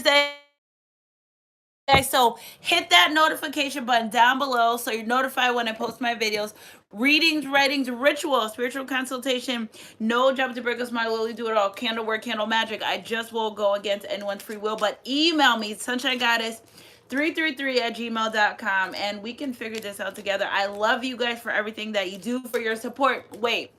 Wednesday. Guys, so hit that notification button down below so you're notified when I post my videos. Readings, writings, ritual, spiritual consultation, no job to break us my literally do it all. Candle work, candle magic. I just won't go against anyone's free will, but email me, Sunshine Goddess 333 at gmail.com, and we can figure this out together. I love you guys for everything that you do, for your support. Wait,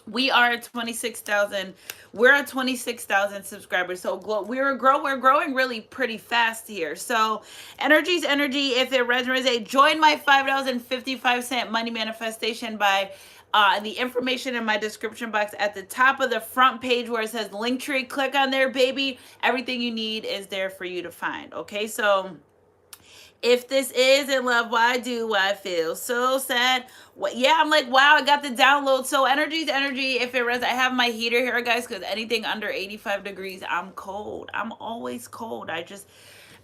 we are at 26,000. We're at 26,000 subscribers. So we're growing really pretty fast here. So energy's energy. If it resonates, join my $5.55 money manifestation by the information in my description box at the top of the front page where it says Linktree. Click on there, baby. Everything you need is there for you to find. Okay, so if this is in love, why do I feel so sad? Yeah, I'm like, wow, I got the download. So energy's energy. If it resonates, I have my heater here, guys, because anything under 85 degrees, I'm cold. I'm always cold. I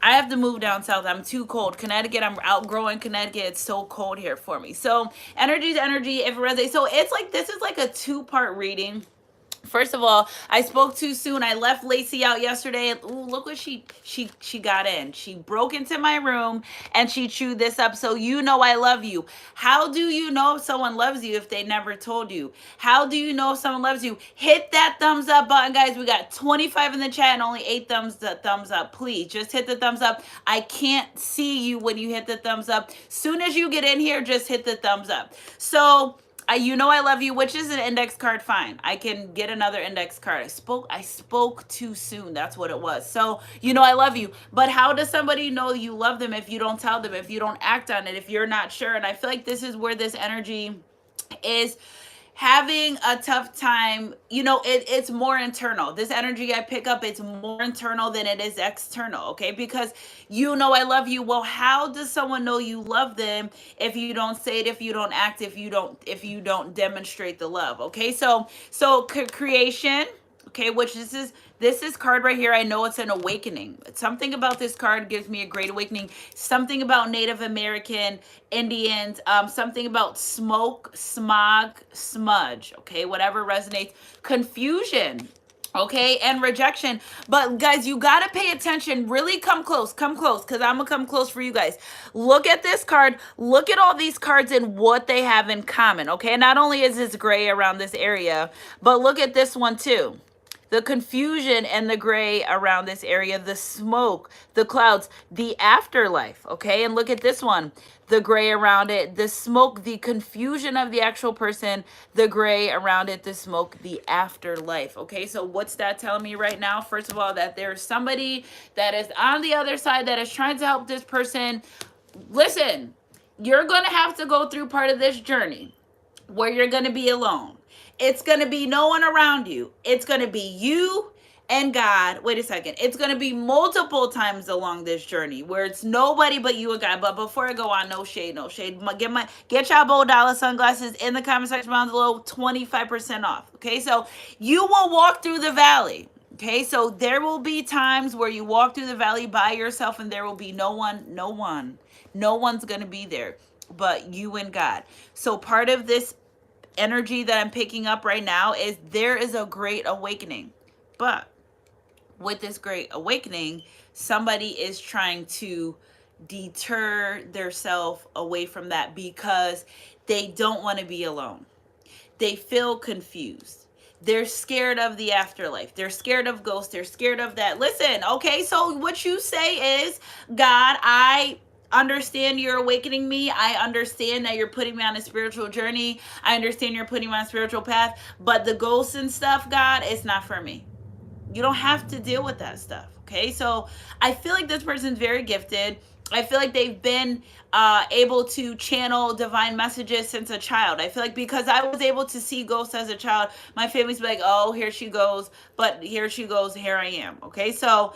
have to move down south. I'm too cold. Connecticut, I'm outgrowing Connecticut. It's so cold here for me. So energy's energy. If it resonates. So it's like, this is like a two-part reading. First of all, I spoke too soon. I left Lacey out yesterday, and ooh, look what she got in. She broke into my room and she chewed this up. So you know I love you. How do you know if someone loves you if they never told you? How do you know if someone loves you? Hit that thumbs up button, guys. We got 25 in the chat and only 8 thumbs up. Please just hit the thumbs up. I can't see you when you hit the thumbs up. Soon as you get in here, just hit the thumbs up. So you know I love you, which is an index card, fine. I can get another index card. I spoke too soon. That's what it was. So, you know I love you. But how does somebody know you love them if you don't tell them, if you don't act on it, if you're not sure? And I feel like this is where this energy is having a tough time. You know, it's more internal. This energy I pick up, it's more internal than it is external, okay? Because you know I love you. Well, how does someone know you love them if you don't say it, if you don't act, if you don't demonstrate the love, okay? So creation, okay, which this is card right here. I know it's an awakening. Something about this card gives me a great awakening. Something about Native American Indians, something about smoke, smog, smudge, okay, whatever resonates. Confusion, okay, and rejection. But guys, you got to pay attention. Really come close, because I'm gonna come close for you guys. Look at this card. Look at all these cards and what they have in common, okay? And not only is this gray around this area, but look at this one too. The confusion and the gray around this area, the smoke, the clouds, the afterlife, okay? And look at this one, the gray around it, the smoke, the confusion of the actual person, the gray around it, the smoke, the afterlife, okay? So what's that telling me right now? First of all, that there's somebody that is on the other side that is trying to help this person. Listen, you're going to have to go through part of this journey where you're going to be alone. It's going to be no one around you. It's going to be you and God. Wait a second. It's going to be multiple times along this journey where it's nobody but you and God. But before I go on, no shade, no shade. Get y'all Bow Dollar sunglasses in the comment section down below, 25% off. Okay, so you will walk through the valley. Okay, so there will be times where you walk through the valley by yourself and there will be no one's going to be there but you and God. So part of this energy that I'm picking up right now is there is a great awakening. But with this great awakening, somebody is trying to deter themselves away from that because they don't want to be alone. They feel confused. They're scared of the afterlife. They're scared of ghosts. They're scared of that. Listen, okay, so what you say is, God, I understand you're awakening me. I understand that you're putting me on a spiritual journey. I understand you're putting me on a spiritual path, but the ghosts and stuff, God, it's not for me. You don't have to deal with that stuff, okay? So I feel like this person's very gifted. I feel like they've been able to channel divine messages since a child. I feel like because I was able to see ghosts as a child, my family's like, oh, here she goes, but here she goes, here I am, okay? So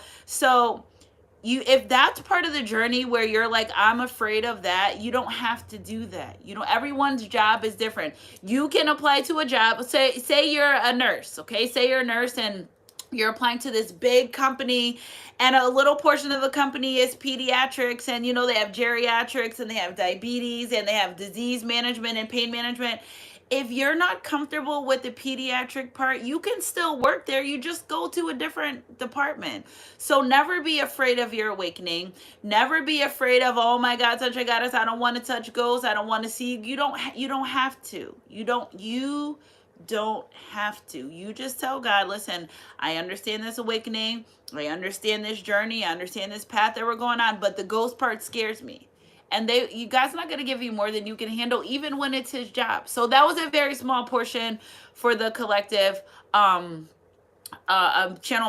you, if that's part of the journey where you're like, I'm afraid of that, you don't have to do that. You know, everyone's job is different. You can apply to a job. Say you're a nurse, okay? Say you're a nurse and you're applying to this big company and a little portion of the company is pediatrics, and you know they have geriatrics and they have diabetes and they have disease management and pain management. if you're not comfortable with the pediatric part, you can still work there. You just go to a different department. So never be afraid of your awakening. Never be afraid of, oh my God, touch a goddess. I don't want to touch ghosts. I don't want to see. You don't have to. You don't have to. You just tell God, listen, I understand this awakening. I understand this journey. I understand this path that we're going on, but the ghost part scares me. And you guys not going to give you more than you can handle, even when it's his job. So that was a very small portion for the collective channel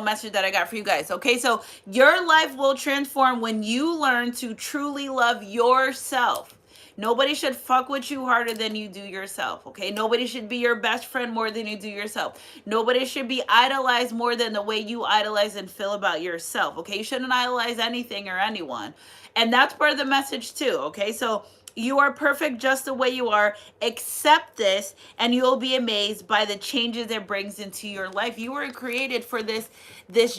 message that I got for you guys. Okay, so your life will transform when you learn to truly love yourself. Nobody should fuck with you harder than you do yourself, okay? Nobody should be your best friend more than you do yourself. Nobody should be idolized more than the way you idolize and feel about yourself, okay? You shouldn't idolize anything or anyone. And that's part of the message too, okay? So you are perfect just the way you are. Accept this, and you'll be amazed by the changes it brings into your life. You were created for this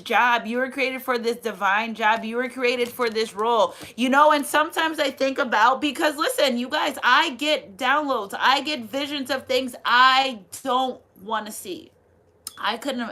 job. You were created for this divine job. You were created for this role. You know, and sometimes I think about, because listen, you guys, I get downloads. I get visions of things I don't want to see. I couldn't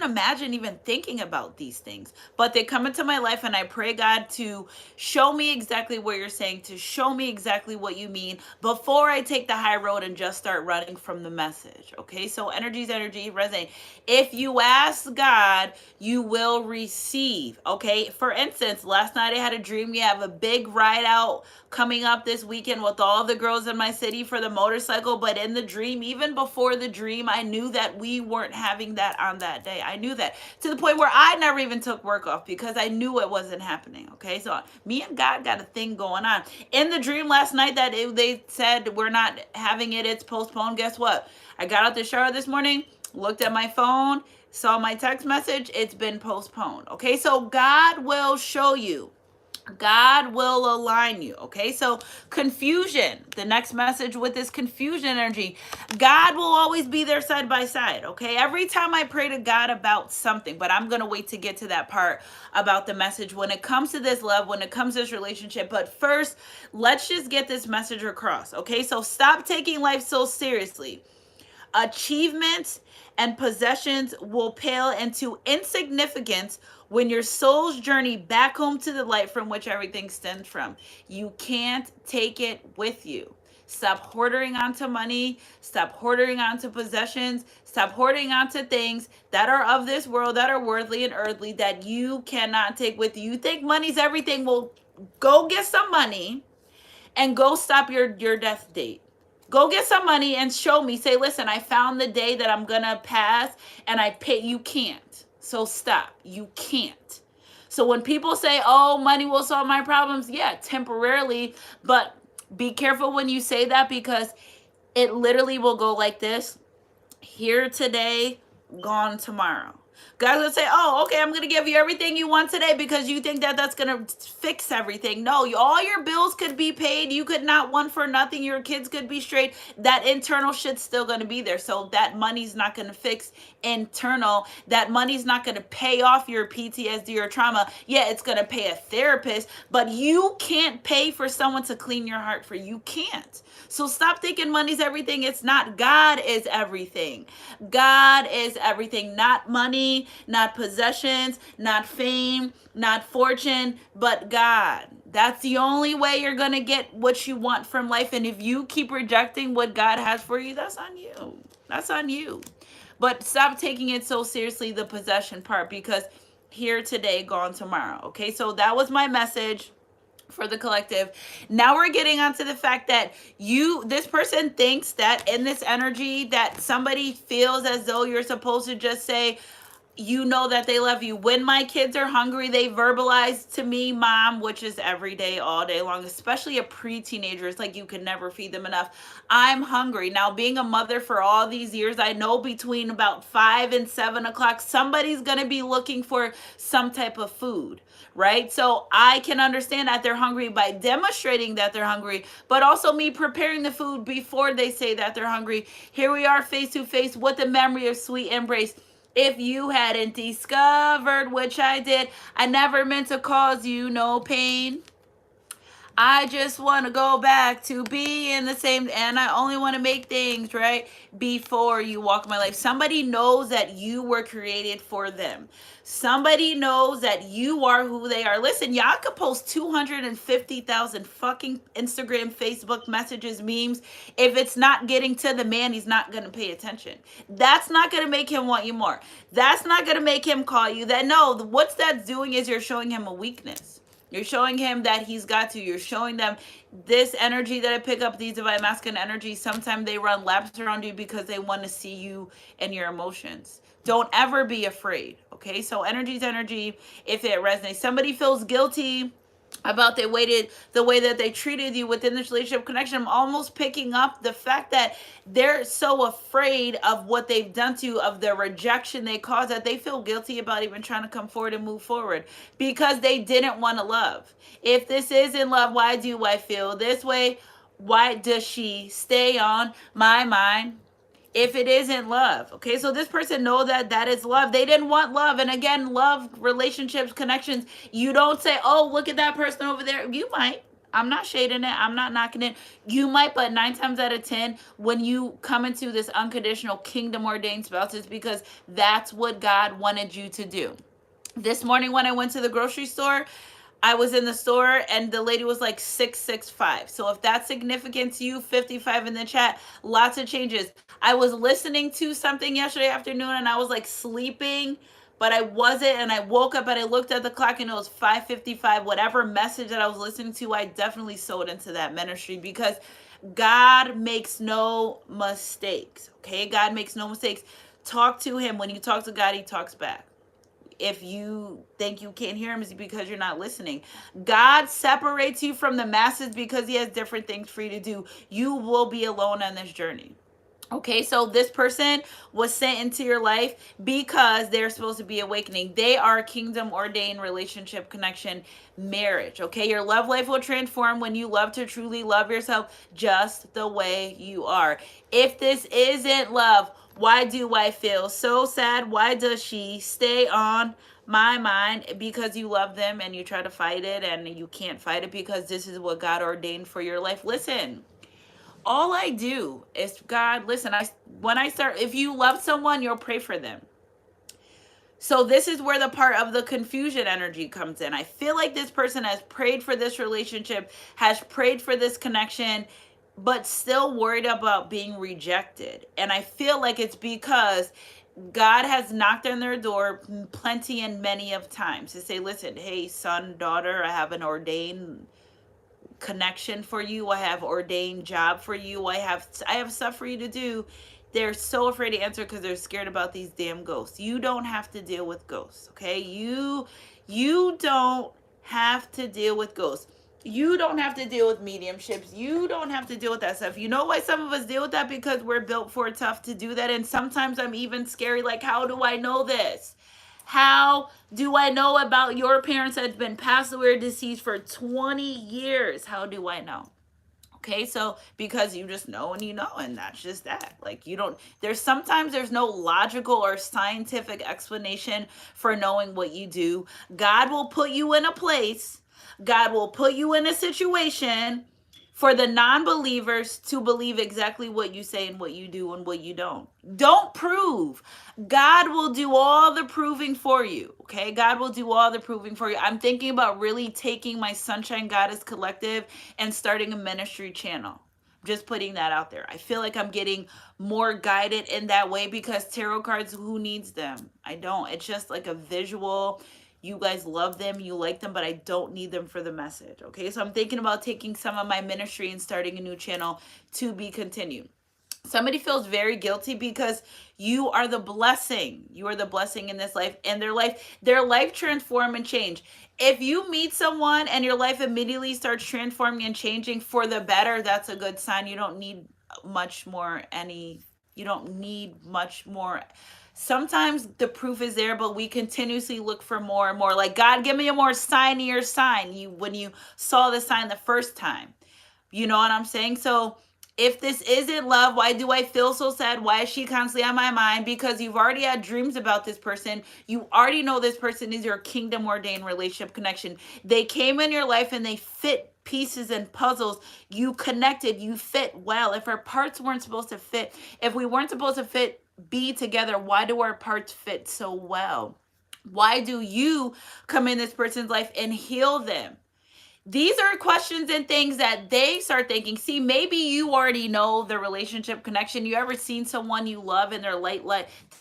imagine even thinking about these things, but they come into my life, and I pray God to show me exactly what you're saying, to show me exactly what you mean before I take the high road and just start running from the message. Okay, so energy, resonate. If you ask God, you will receive. Okay, for instance, last night I had a dream. We have a big ride out coming up this weekend with all the girls in my city for the motorcycle, but in the dream, even before the dream, I knew that we weren't having that on that day. I knew that, to the point where I never even took work off, because I knew it wasn't happening. Okay, so me and God got a thing going on. In the dream last night that they said we're not having it, it's postponed. Guess what? I got out the shower this morning, looked at my phone, saw my text message, it's been postponed. Okay, so God will show you. God will align you. Okay, so confusion, the next message with this confusion energy, God will always be there side by side. Okay, every time I pray to God about something, but I'm gonna wait to get to that part about the message when it comes to this love, when it comes to this relationship. But first, let's just get this message across. Okay, so stop taking life so seriously. Achievements and possessions will pale into insignificance when your soul's journey back home to the light from which everything stems from. You can't take it with you. Stop hoarding onto money. Stop hoarding onto possessions. Stop hoarding onto things that are of this world, that are worldly and earthly, that you cannot take with you. You think money's everything. Well, go get some money and go stop your death date. Go get some money and show me. Say, listen, I found the day that I'm gonna pass, and I pay. You can't. So stop. You can't. So when people say, oh, money will solve my problems, yeah, temporarily, but be careful when you say that, because it literally will go like this: here today, gone tomorrow. Guys would say, oh, okay, I'm going to give you everything you want today because you think that that's going to fix everything. No, all your bills could be paid. You could not want for nothing. Your kids could be straight. That internal shit's still going to be there. So that money's not going to fix internal. That money's not going to pay off your PTSD or trauma. Yeah, it's going to pay a therapist, but you can't pay for someone to clean your heart for you. You can't. So stop thinking money's everything. It's not. God is everything. God is everything. Not money, not possessions, not fame, not fortune, but God. That's the only way you're going to get what you want from life. And if you keep rejecting what God has for you, that's on you. That's on you. But stop taking it so seriously, the possession part, because here today, gone tomorrow. Okay, so that was my message for the collective. Now we're getting onto the fact that this person thinks that in this energy that somebody feels as though you're supposed to just say, you know, that they love you. When my kids are hungry, they verbalize to me, mom, which is every day, all day long, especially a pre-teenager. It's like you can never feed them enough. I'm hungry. Now, being a mother for all these years, I know between about 5 and 7 o'clock, somebody's going to be looking for some type of food, right? So I can understand that they're hungry by demonstrating that they're hungry, but also me preparing the food before they say that they're hungry. Here we are face to face with the memory of sweet embrace. If you hadn't discovered, which I did, I never meant to cause you no pain. I just want to go back to being the same, and I only want to make things right before you walk my life. Somebody knows that you were created for them. Somebody knows that you are who they are. Listen, y'all could post 250,000 fucking Instagram, Facebook messages, memes. If it's not getting to the man, he's not going to pay attention. That's not going to make him want you more. That's not going to make him call you. That no, what's that's doing is you're showing him a weakness. You're showing him that he's got to. You're showing them this energy that I pick up, these divine masculine energies. Sometimes they run laps around you because they want to see you and your emotions. Don't ever be afraid. Okay. So energy's energy. If it resonates, somebody feels guilty about the way that they treated you within this relationship connection. I'm almost picking up the fact that they're so afraid of what they've done to you, of the rejection they caused, that they feel guilty about even trying to come forward and move forward because they didn't want to love. If this isn't love, why do I feel this way? Why does she stay on my mind? If it isn't love. Okay, so this person know that that is love. They didn't want love. And again, love, relationships, connections, you don't say, oh, look at that person over there. You might. I'm not shading it. I'm not knocking it. You might, but 9 times out of 10, when you come into this unconditional kingdom ordained spouse, it's because that's what God wanted you to do. This morning when I went to the grocery store, I was in the store and the lady was like 6'5". So if that's significant to you, 55 in the chat, lots of changes. I was listening to something yesterday afternoon and I was like sleeping, but I wasn't. And I woke up and I looked at the clock and it was 5:55. Whatever message that I was listening to, I definitely sowed into that ministry because God makes no mistakes. Okay, God makes no mistakes. Talk to him. When you talk to God, he talks back. If you think you can't hear him, it's because you're not listening. God separates you from the masses because he has different things for you to do. You will be alone on this journey. Okay, so this person was sent into your life because they're supposed to be awakening. They are a kingdom ordained relationship connection marriage. Okay, your love life will transform when you love to truly love yourself just the way you are. If this isn't love, why do I feel so sad? Why does she stay on my mind? Because you love them and you try to fight it and you can't fight it because this is what God ordained for your life. Listen, all I do is, God, listen, when I start, if you love someone, you'll pray for them. So this is where the part of the confusion energy comes in. I feel like this person has prayed for this relationship, has prayed for this connection, but still worried about being rejected. And I feel like it's because God has knocked on their door plenty and many of times to say, listen, hey, son, daughter, I have an ordained connection for you. I have ordained job for you. I have stuff for you to do. They're so afraid to answer because they're scared about these damn ghosts. You don't have to deal with ghosts, okay? You don't have to deal with ghosts. You don't have to deal with mediumships. You don't have to deal with that stuff. You know why some of us deal with that? Because we're built for it tough to do that. And sometimes I'm even scary, like, how do I know this? How do I know about your parents that's been passed away or deceased for 20 years? How do I know? Okay, so because you just know and you know, and that's just that. Like, you don't, there's no logical or scientific explanation for knowing what you do. God will put you in a place, God will put you in a situation for the non-believers to believe exactly what you say and what you do and what you don't. Don't prove. God will do all the proving for you. Okay? God will do all the proving for you. I'm thinking about really taking my Sunshine Goddess Collective and starting a ministry channel. Just putting that out there. I feel like I'm getting more guided in that way because tarot cards, who needs them? I don't. It's just like a visual. You guys love them, you like them, but I don't need them for the message. Okay, so I'm thinking about taking some of my ministry and starting a new channel to be continued. Somebody feels very guilty because you are the blessing. You are the blessing in this life, and their life transform and change. If you meet someone and your life immediately starts transforming and changing for the better, that's a good sign. You don't need much more you don't need much more. Sometimes the proof is there, but we continuously look for more and more. Like, God, give me a more signier sign. When you saw the sign the first time. You know what I'm saying? So If this isn't love, why do I feel so sad? Why is she constantly on my mind? Because you've already had dreams about this person. You already know this person is your kingdom ordained relationship connection. They came in your life and they fit pieces and puzzles. You connected, you fit well. If our parts weren't supposed to fit, if we weren't supposed to fit, be together, why do our parts fit so well? Why do you come in this person's life and heal them? These are questions and things that they start thinking. See, maybe you already know the relationship connection. You ever seen someone you love and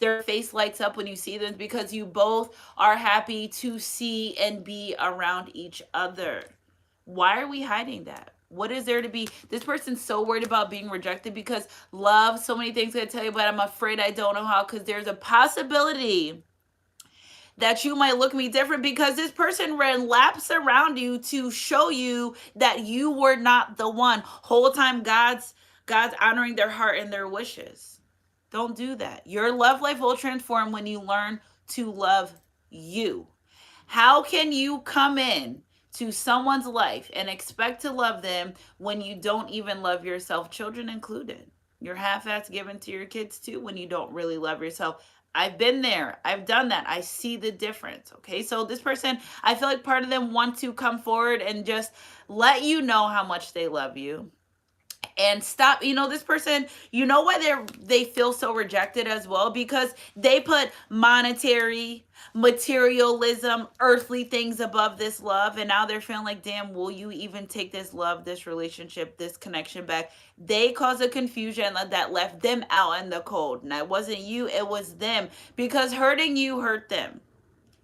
their face lights up when you see them because you both are happy to see and be around each other. Why are we hiding that? What is there to be? This person's so worried about being rejected because love, so many things I tell you, but I'm afraid I don't know how, because there's a possibility that you might look me different because this person ran laps around you to show you that you were not the one. Whole time God's honoring their heart and their wishes. Don't do that. Your love life will transform when you learn to love you. How can you come in to someone's life and expect to love them when you don't even love yourself, children included? You're half-ass given to your kids too when you don't really love yourself. I've been there. I've done that. I see the difference. Okay. So this person, I feel like part of them want to come forward and just let you know how much they love you and stop. This person, why they feel so rejected as well, because they put monetary, materialism, earthly things above this love, and now they're feeling like, damn, will you even take this love, this relationship, this connection back? They caused a confusion that left them out in the cold. And it wasn't you, it was them, because hurting you hurt them,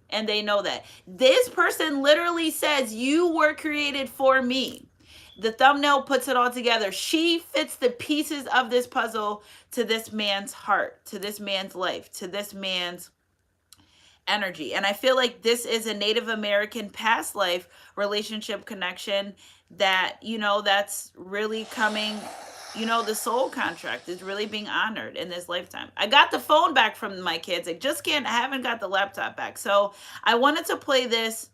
and they know that. This person literally says, you were created for me. The thumbnail puts it all together. She fits the pieces of this puzzle to this man's heart, to this man's life, to this man's energy. And I feel like this is a Native American past life relationship connection that, that's really coming. The soul contract is really being honored in this lifetime. I got the phone back from my kids. I haven't got the laptop back. So I wanted to play this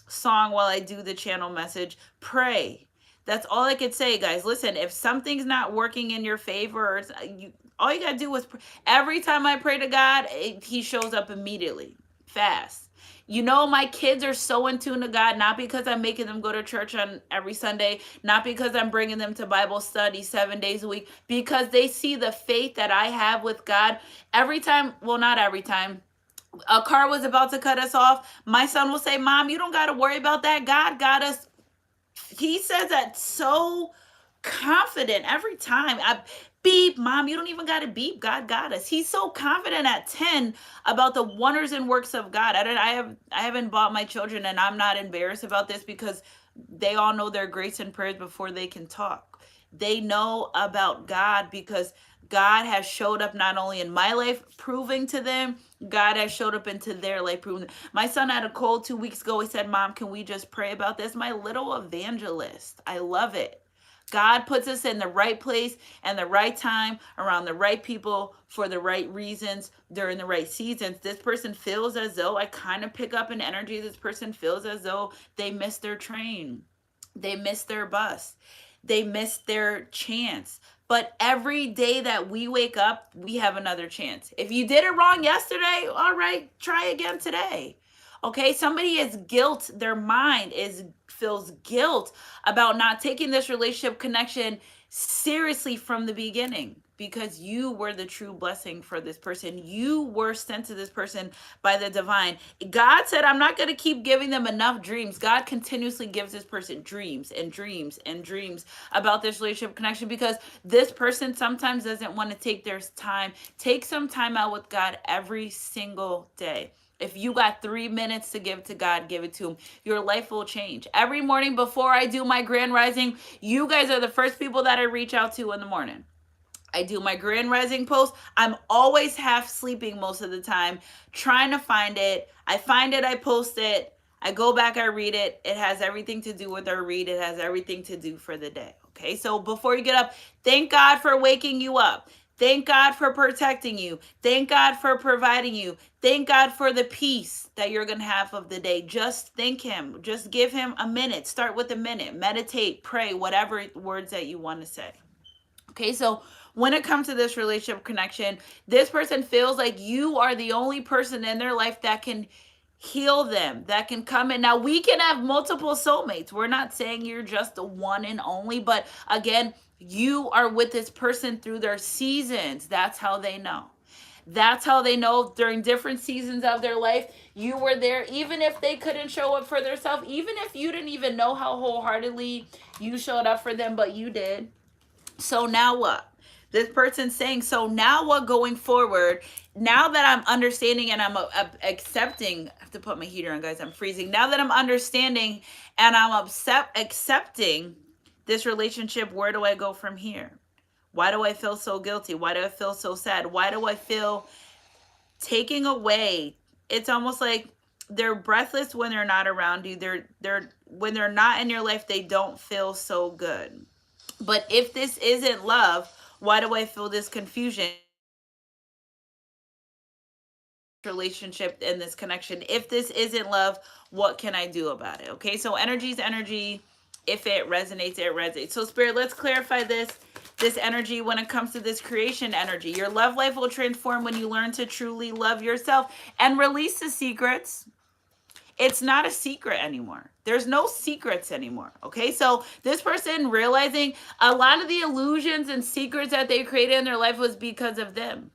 song while I do the channel message. Pray. That's all I could say, guys. Listen, if something's not working in your favor, all you got to do is pray. Every time I pray to God, he shows up immediately, fast. My kids are so in tune to God, not because I'm making them go to church on every Sunday, not because I'm bringing them to Bible study 7 days a week, because they see the faith that I have with God. Every time, well, not every time, a car was about to cut us off, my son will say, Mom, you don't got to worry about that. God got us. He says that so confident every time. Beep, Mom, you don't even got to beep. God got us. He's so confident at 10 about the wonders and works of God. I haven't bought my children, and I'm not embarrassed about this, because they all know their grace and prayers before they can talk. They know about God because God has showed up not only in my life, proving to them, God has showed up into their life, proving. My son had a cold 2 weeks ago. He said, Mom, can we just pray about this? My little evangelist. I love it. God puts us in the right place and the right time, around the right people, for the right reasons, during the right seasons. This person feels as though, I kind of pick up an energy, this person feels as though they missed their train. They missed their bus. They missed their chance. But every day that we wake up, we have another chance. If you did it wrong yesterday, all right, try again today. Okay, somebody is guilt. Their mind feels guilt about not taking this relationship connection seriously from the beginning, because you were the true blessing for this person. You were sent to this person by the divine. God said, I'm not going to keep giving them enough dreams. God continuously gives this person dreams and dreams and dreams about this relationship connection, because this person sometimes doesn't want to take their time. Take some time out with God every single day. If you got 3 minutes to give to God, give it to him. Your life will change. Every morning before I do my grand rising, you guys are the first people that I reach out to in the morning. I do my grand rising post. I'm always half sleeping most of the time, trying to find it. I find it, I post it. I go back, I read it. It has everything to do with our read. It has everything to do for the day. Okay, so before you get up, thank God for waking you up. Thank God for protecting you. Thank God for providing you. Thank God for the peace that you're going to have of the day. Just thank him. Just give him a minute. Start with a minute. Meditate, pray, whatever words that you want to say. Okay, so when it comes to this relationship connection, this person feels like you are the only person in their life that can heal them, that can come in. Now, we can have multiple soulmates. We're not saying you're just the one and only, but again, you are with this person through their seasons. That's how they know. That's how they know during different seasons of their life, you were there, even if they couldn't show up for themselves, even if you didn't even know how wholeheartedly you showed up for them, but you did. So now what? This person's saying, so now what going forward? Now that I'm understanding and I'm accepting, I have to put my heater on, guys. I'm freezing. Now that I'm understanding and I'm accepting this relationship, where do I go from here? Why do I feel so guilty? Why do I feel so sad? Why do I feel taking away? It's almost like they're breathless when they're not around you. They're when they're not in your life, they don't feel so good. But if this isn't love, why do I feel this confusion? Relationship and this connection. If this isn't love, what can I do about it? Okay, so energy is energy. If it resonates, it resonates. So spirit, let's clarify this energy when it comes to this creation energy. Your love life will transform when you learn to truly love yourself and release the secrets. It's not a secret anymore. There's no secrets anymore. Okay. So this person realizing a lot of the illusions and secrets that they created in their life was because of them.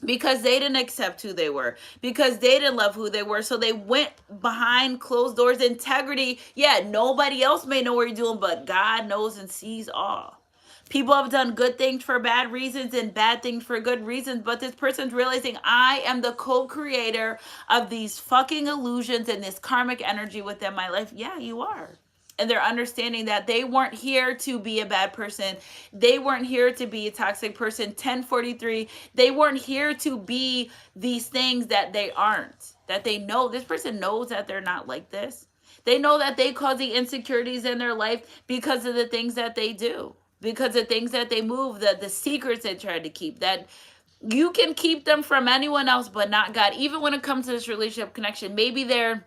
Because they didn't accept who they were. Because they didn't love who they were. So they went behind closed doors. Integrity. Yeah, nobody else may know what you're doing, but God knows and sees all. People have done good things for bad reasons and bad things for good reasons, but this person's realizing I am the co-creator of these fucking illusions and this karmic energy within my life. Yeah, you are. And they're understanding that they weren't here to be a bad person. They weren't here to be a toxic person. 1043, they weren't here to be these things that they aren't. That they know, this person knows that they're not like this. They know that they cause the insecurities in their life because of the things that they do, because of things that they move, the secrets they try to keep, that you can keep them from anyone else but not God. Even when it comes to this relationship connection, maybe they're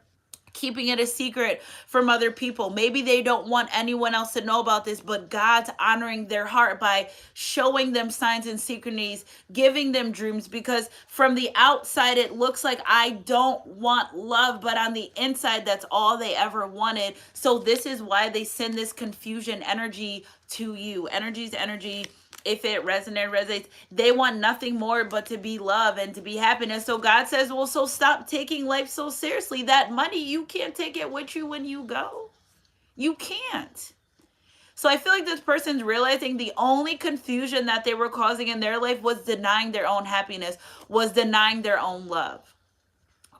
keeping it a secret from other people. Maybe they don't want anyone else to know about this, but God's honoring their heart by showing them signs and synchronies, giving them dreams, because from the outside it looks like I don't want love, but on the inside that's all they ever wanted. So this is why they send this confusion energy to you. Energy's energy. If it resonates, they want nothing more but to be love and to be happiness. So God says, well, so stop taking life so seriously. That money, you can't take it with you when you go. You can't. So I feel like this person's realizing the only confusion that they were causing in their life was denying their own happiness, was denying their own love.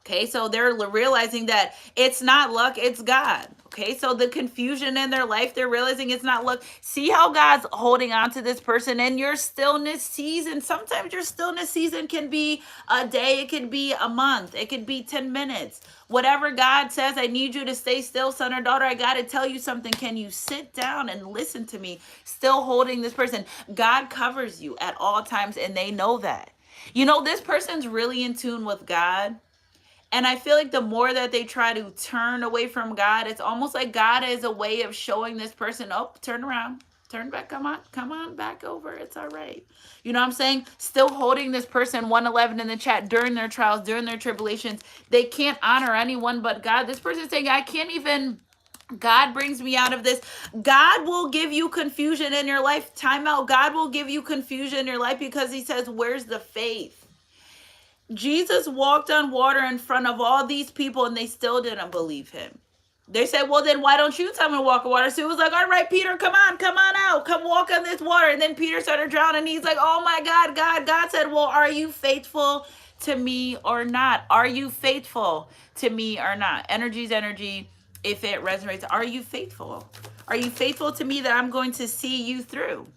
Okay, so they're realizing that it's not luck, it's God. Okay, so the confusion in their life, they're realizing it's not luck. See how God's holding on to this person in your stillness season. Sometimes your stillness season can be a day, it could be a month, it could be 10 minutes. Whatever God says, I need you to stay still, son or daughter. I got to tell you something. Can you sit down and listen to me? Still holding this person. God covers you at all times, and they know that. You know, this person's really in tune with God. And I feel like the more that they try to turn away from God, it's almost like God is a way of showing this person, oh, turn around, turn back, come on back over. It's all right. You know what I'm saying? Still holding this person, 111 in the chat, during their trials, during their tribulations. They can't honor anyone but God. This person is saying, I can't even, God brings me out of this. God will give you confusion in your life. Time out. God will give you confusion in your life because he says, where's the faith? Jesus walked on water in front of all these people and they still didn't believe him. They said, well, then why don't you tell me to walk on water? So he was like, all right, Peter, come on out. Come walk on this water. And then Peter started drowning. He's like, oh my God, God said, well, are you faithful to me or not? Are you faithful to me or not? Energy's energy. If it resonates, are you faithful? Are you faithful to me that I'm going to see you through?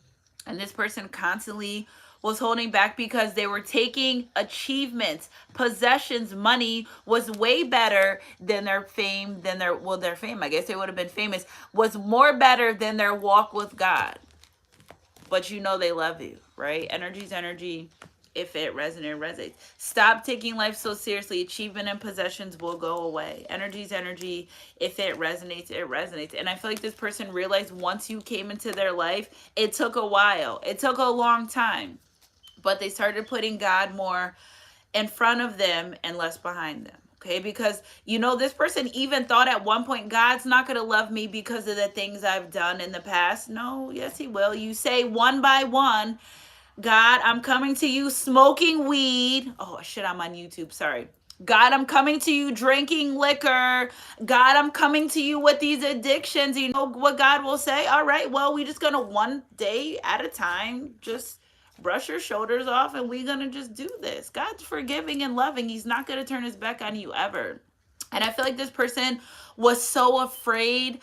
And this person constantly was holding back because they were taking achievements, possessions, money was way better than their fame, their fame, I guess they would have been famous, was more better than their walk with God. But you know they love you, right? Energy's energy. if it resonates. Stop taking life so seriously. Achievement and possessions will go away. Energy's energy. If it resonates, it resonates. And I feel like this person realized once you came into their life, it took a while. It took a long time. But they started putting God more in front of them and less behind them. Okay, because this person even thought at one point, God's not going to love me because of the things I've done in the past. No, yes, he will. You say one by one, God, I'm coming to you smoking weed. Oh, shit, I'm on YouTube. Sorry. God, I'm coming to you drinking liquor. God, I'm coming to you with these addictions. You know what God will say? All right, well, we just going to one day at a time just brush your shoulders off and we're going to just do this. God's forgiving and loving. He's not going to turn his back on you ever. And I feel like this person was so afraid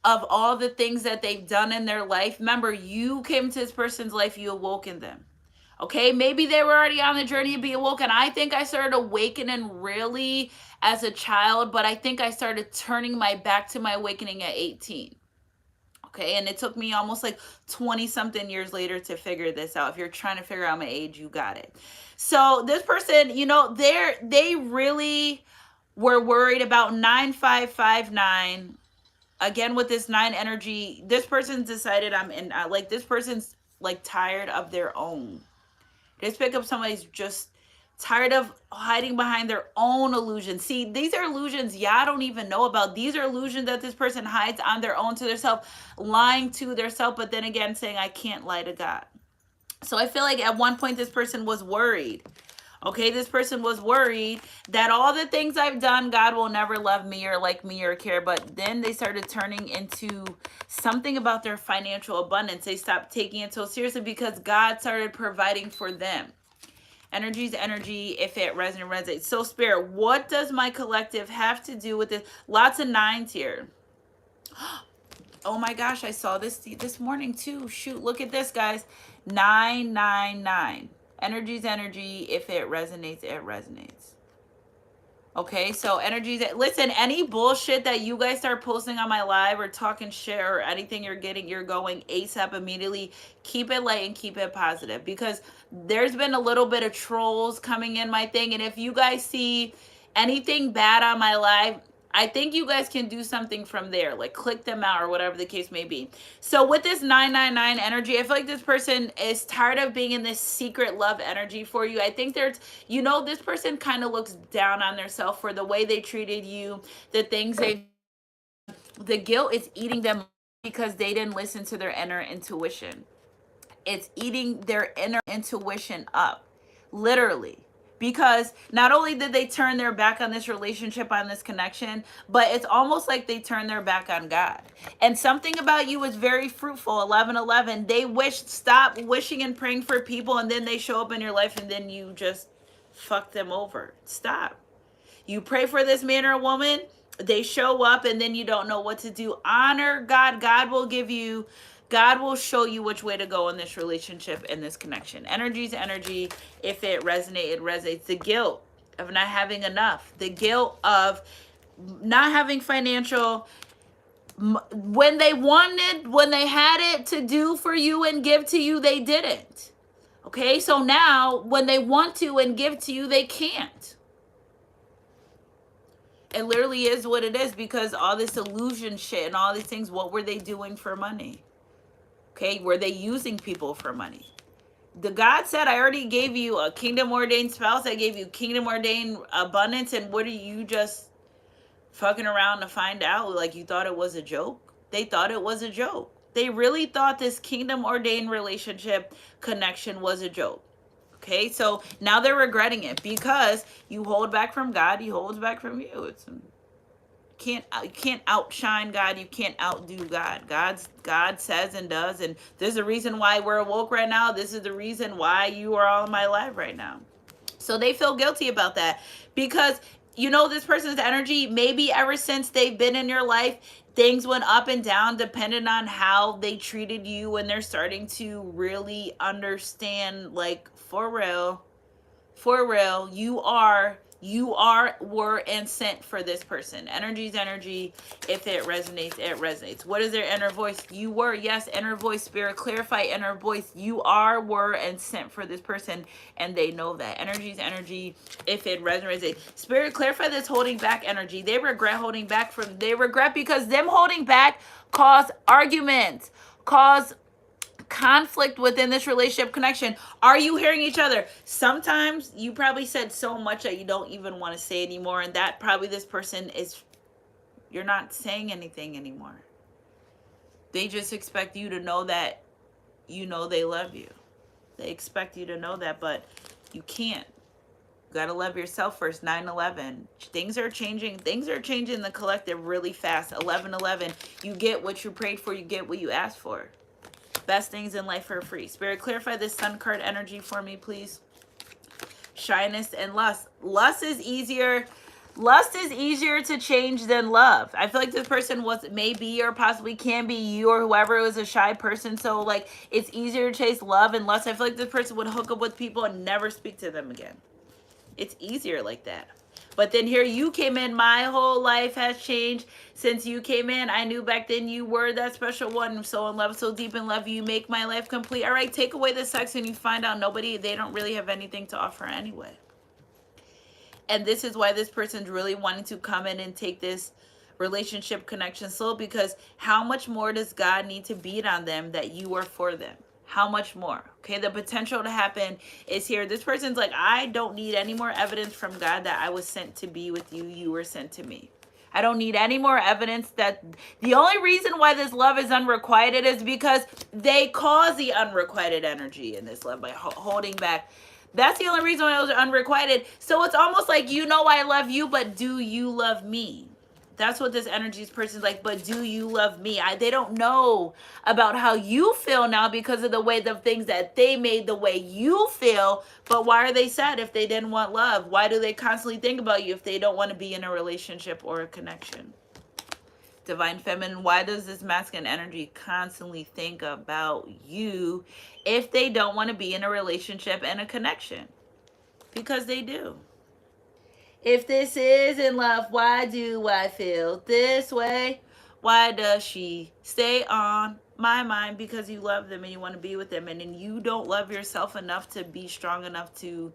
of all the things that they've done in their life. Remember, you came to this person's life, you awoken them. Okay, maybe they were already on the journey to be awoken. I think I started awakening really as a child, but I think I started turning my back to my awakening at 18. Okay, and it took me almost like 20 something years later to figure this out. If you're trying to figure out my age, you got it. So this person, they really were worried about 9559. Again, with this 9 energy, this person's decided this person's like tired of their own. Just pick up somebody's just tired of hiding behind their own illusions. See, these are illusions y'all don't even know about. These are illusions that this person hides on their own to themselves, lying to themselves, but then again saying, I can't lie to God. So I feel like at one point this person was worried. Okay, this person was worried that all the things I've done, God will never love me or like me or care. But then they started turning into something about their financial abundance. They stopped taking it so seriously because God started providing for them. Energy's energy, if it resonates. So Spirit, what does my collective have to do with this? Lots of 9s here. Oh my gosh, I saw this morning too. Shoot, look at this, guys. 999. Energy's energy. If it resonates, it resonates. Okay, so energies. Listen, any bullshit that you guys start posting on my live or talking shit or anything you're going ASAP immediately. Keep it light and keep it positive because there's been a little bit of trolls coming in my thing. And if you guys see anything bad on my live, I think you guys can do something from there, like click them out or whatever the case may be. So with this 999 energy, I feel like this person is tired of being in this secret love energy for you. I think this person kind of looks down on themselves for the way they treated you, the things the guilt is eating them because they didn't listen to their inner intuition. It's eating their inner intuition up, literally. Because not only did they turn their back on this relationship, on this connection, but it's almost like they turned their back on God. And something about you is very fruitful. 1111. They stop wishing and praying for people, and then they show up in your life, and then you just fuck them over. Stop. You pray for this man or woman, they show up, and then you don't know what to do. Honor God. God will show you which way to go in this relationship and this connection. Energy's energy. If it resonates, it resonates. The guilt of not having enough. The guilt of not having financial. When they had it to do for you and give to you, they didn't. Okay, so now when they want to and give to you, they can't. It literally is what it is because all this illusion shit and all these things, what were they doing for money? Okay, were they using people for money? The God said, I already gave you a kingdom ordained spouse. I gave you kingdom ordained abundance. And what are you just fucking around to find out? Like you thought it was a joke? They thought it was a joke. They really thought this kingdom ordained relationship connection was a joke. Okay, so now they're regretting it because you hold back from God. He holds back from you. You can't outshine God. You can't outdo God. God says and does, and there's a reason why we're awoke right now. This is the reason why you are all in my life right now. So they feel guilty about that because this person's energy, maybe ever since they've been in your life, things went up and down depending on how they treated you, and they're starting to really understand, like, for real, you are You are, were, and sent for this person. Energy is energy. If it resonates, it resonates. What is their inner voice? You were. Yes, inner voice. Spirit, clarify inner voice. You are, were, and sent for this person, and they know that. Energy is energy. If it resonates, Spirit, clarify this holding back energy. They regret holding back from. They regret because them holding back cause arguments, cause conflict within this relationship connection. Are you hearing each other? Sometimes you probably said so much that you don't even want to say anymore, and that probably this person is, you're not saying anything anymore. They just expect you to know that you know they love you. They expect you to know that, but you can't. You gotta love yourself first. 9/11. Things are changing. Things are changing the collective really fast. 11/11. You get what you prayed for. You get what you asked for. Best things in life are free. Spirit, clarify this sun card energy for me, please. Shyness and lust. Lust is easier to change than love. I feel like this person was, maybe, or possibly can be you, or whoever was a shy person. So like it's easier to chase love and lust. I feel like this person would hook up with people and never speak to them again. It's easier like that. But then here you came in. My whole life has changed since you came in. I knew back then you were that special one. I'm so in love, so deep in love. You make my life complete. All right, take away the sex and you find out they don't really have anything to offer anyway. And this is why this person's really wanting to come in and take this relationship connection slow, because how much more does God need to beat on them that you are for them? How much more? Okay, the potential to happen is here. This person's like, I don't need any more evidence from God that I was sent to be with you. You were sent to me. I don't need any more evidence that the only reason why this love is unrequited is because they cause the unrequited energy in this love by holding back. That's the only reason why it was unrequited. So it's almost like, I love you, but do you love me? That's what this energy person's like, but do you love me? They don't know about how you feel now because of the way the things that they made the way you feel. But why are they sad if they didn't want love? Why do they constantly think about you if they don't want to be in a relationship or a connection? Divine Feminine, why does this masculine energy constantly think about you if they don't want to be in a relationship and a connection? Because they do. If this is in love, why do I feel this way? Why does she stay on my mind? Because you love them and you want to be with them, and then you don't love yourself enough to be strong enough to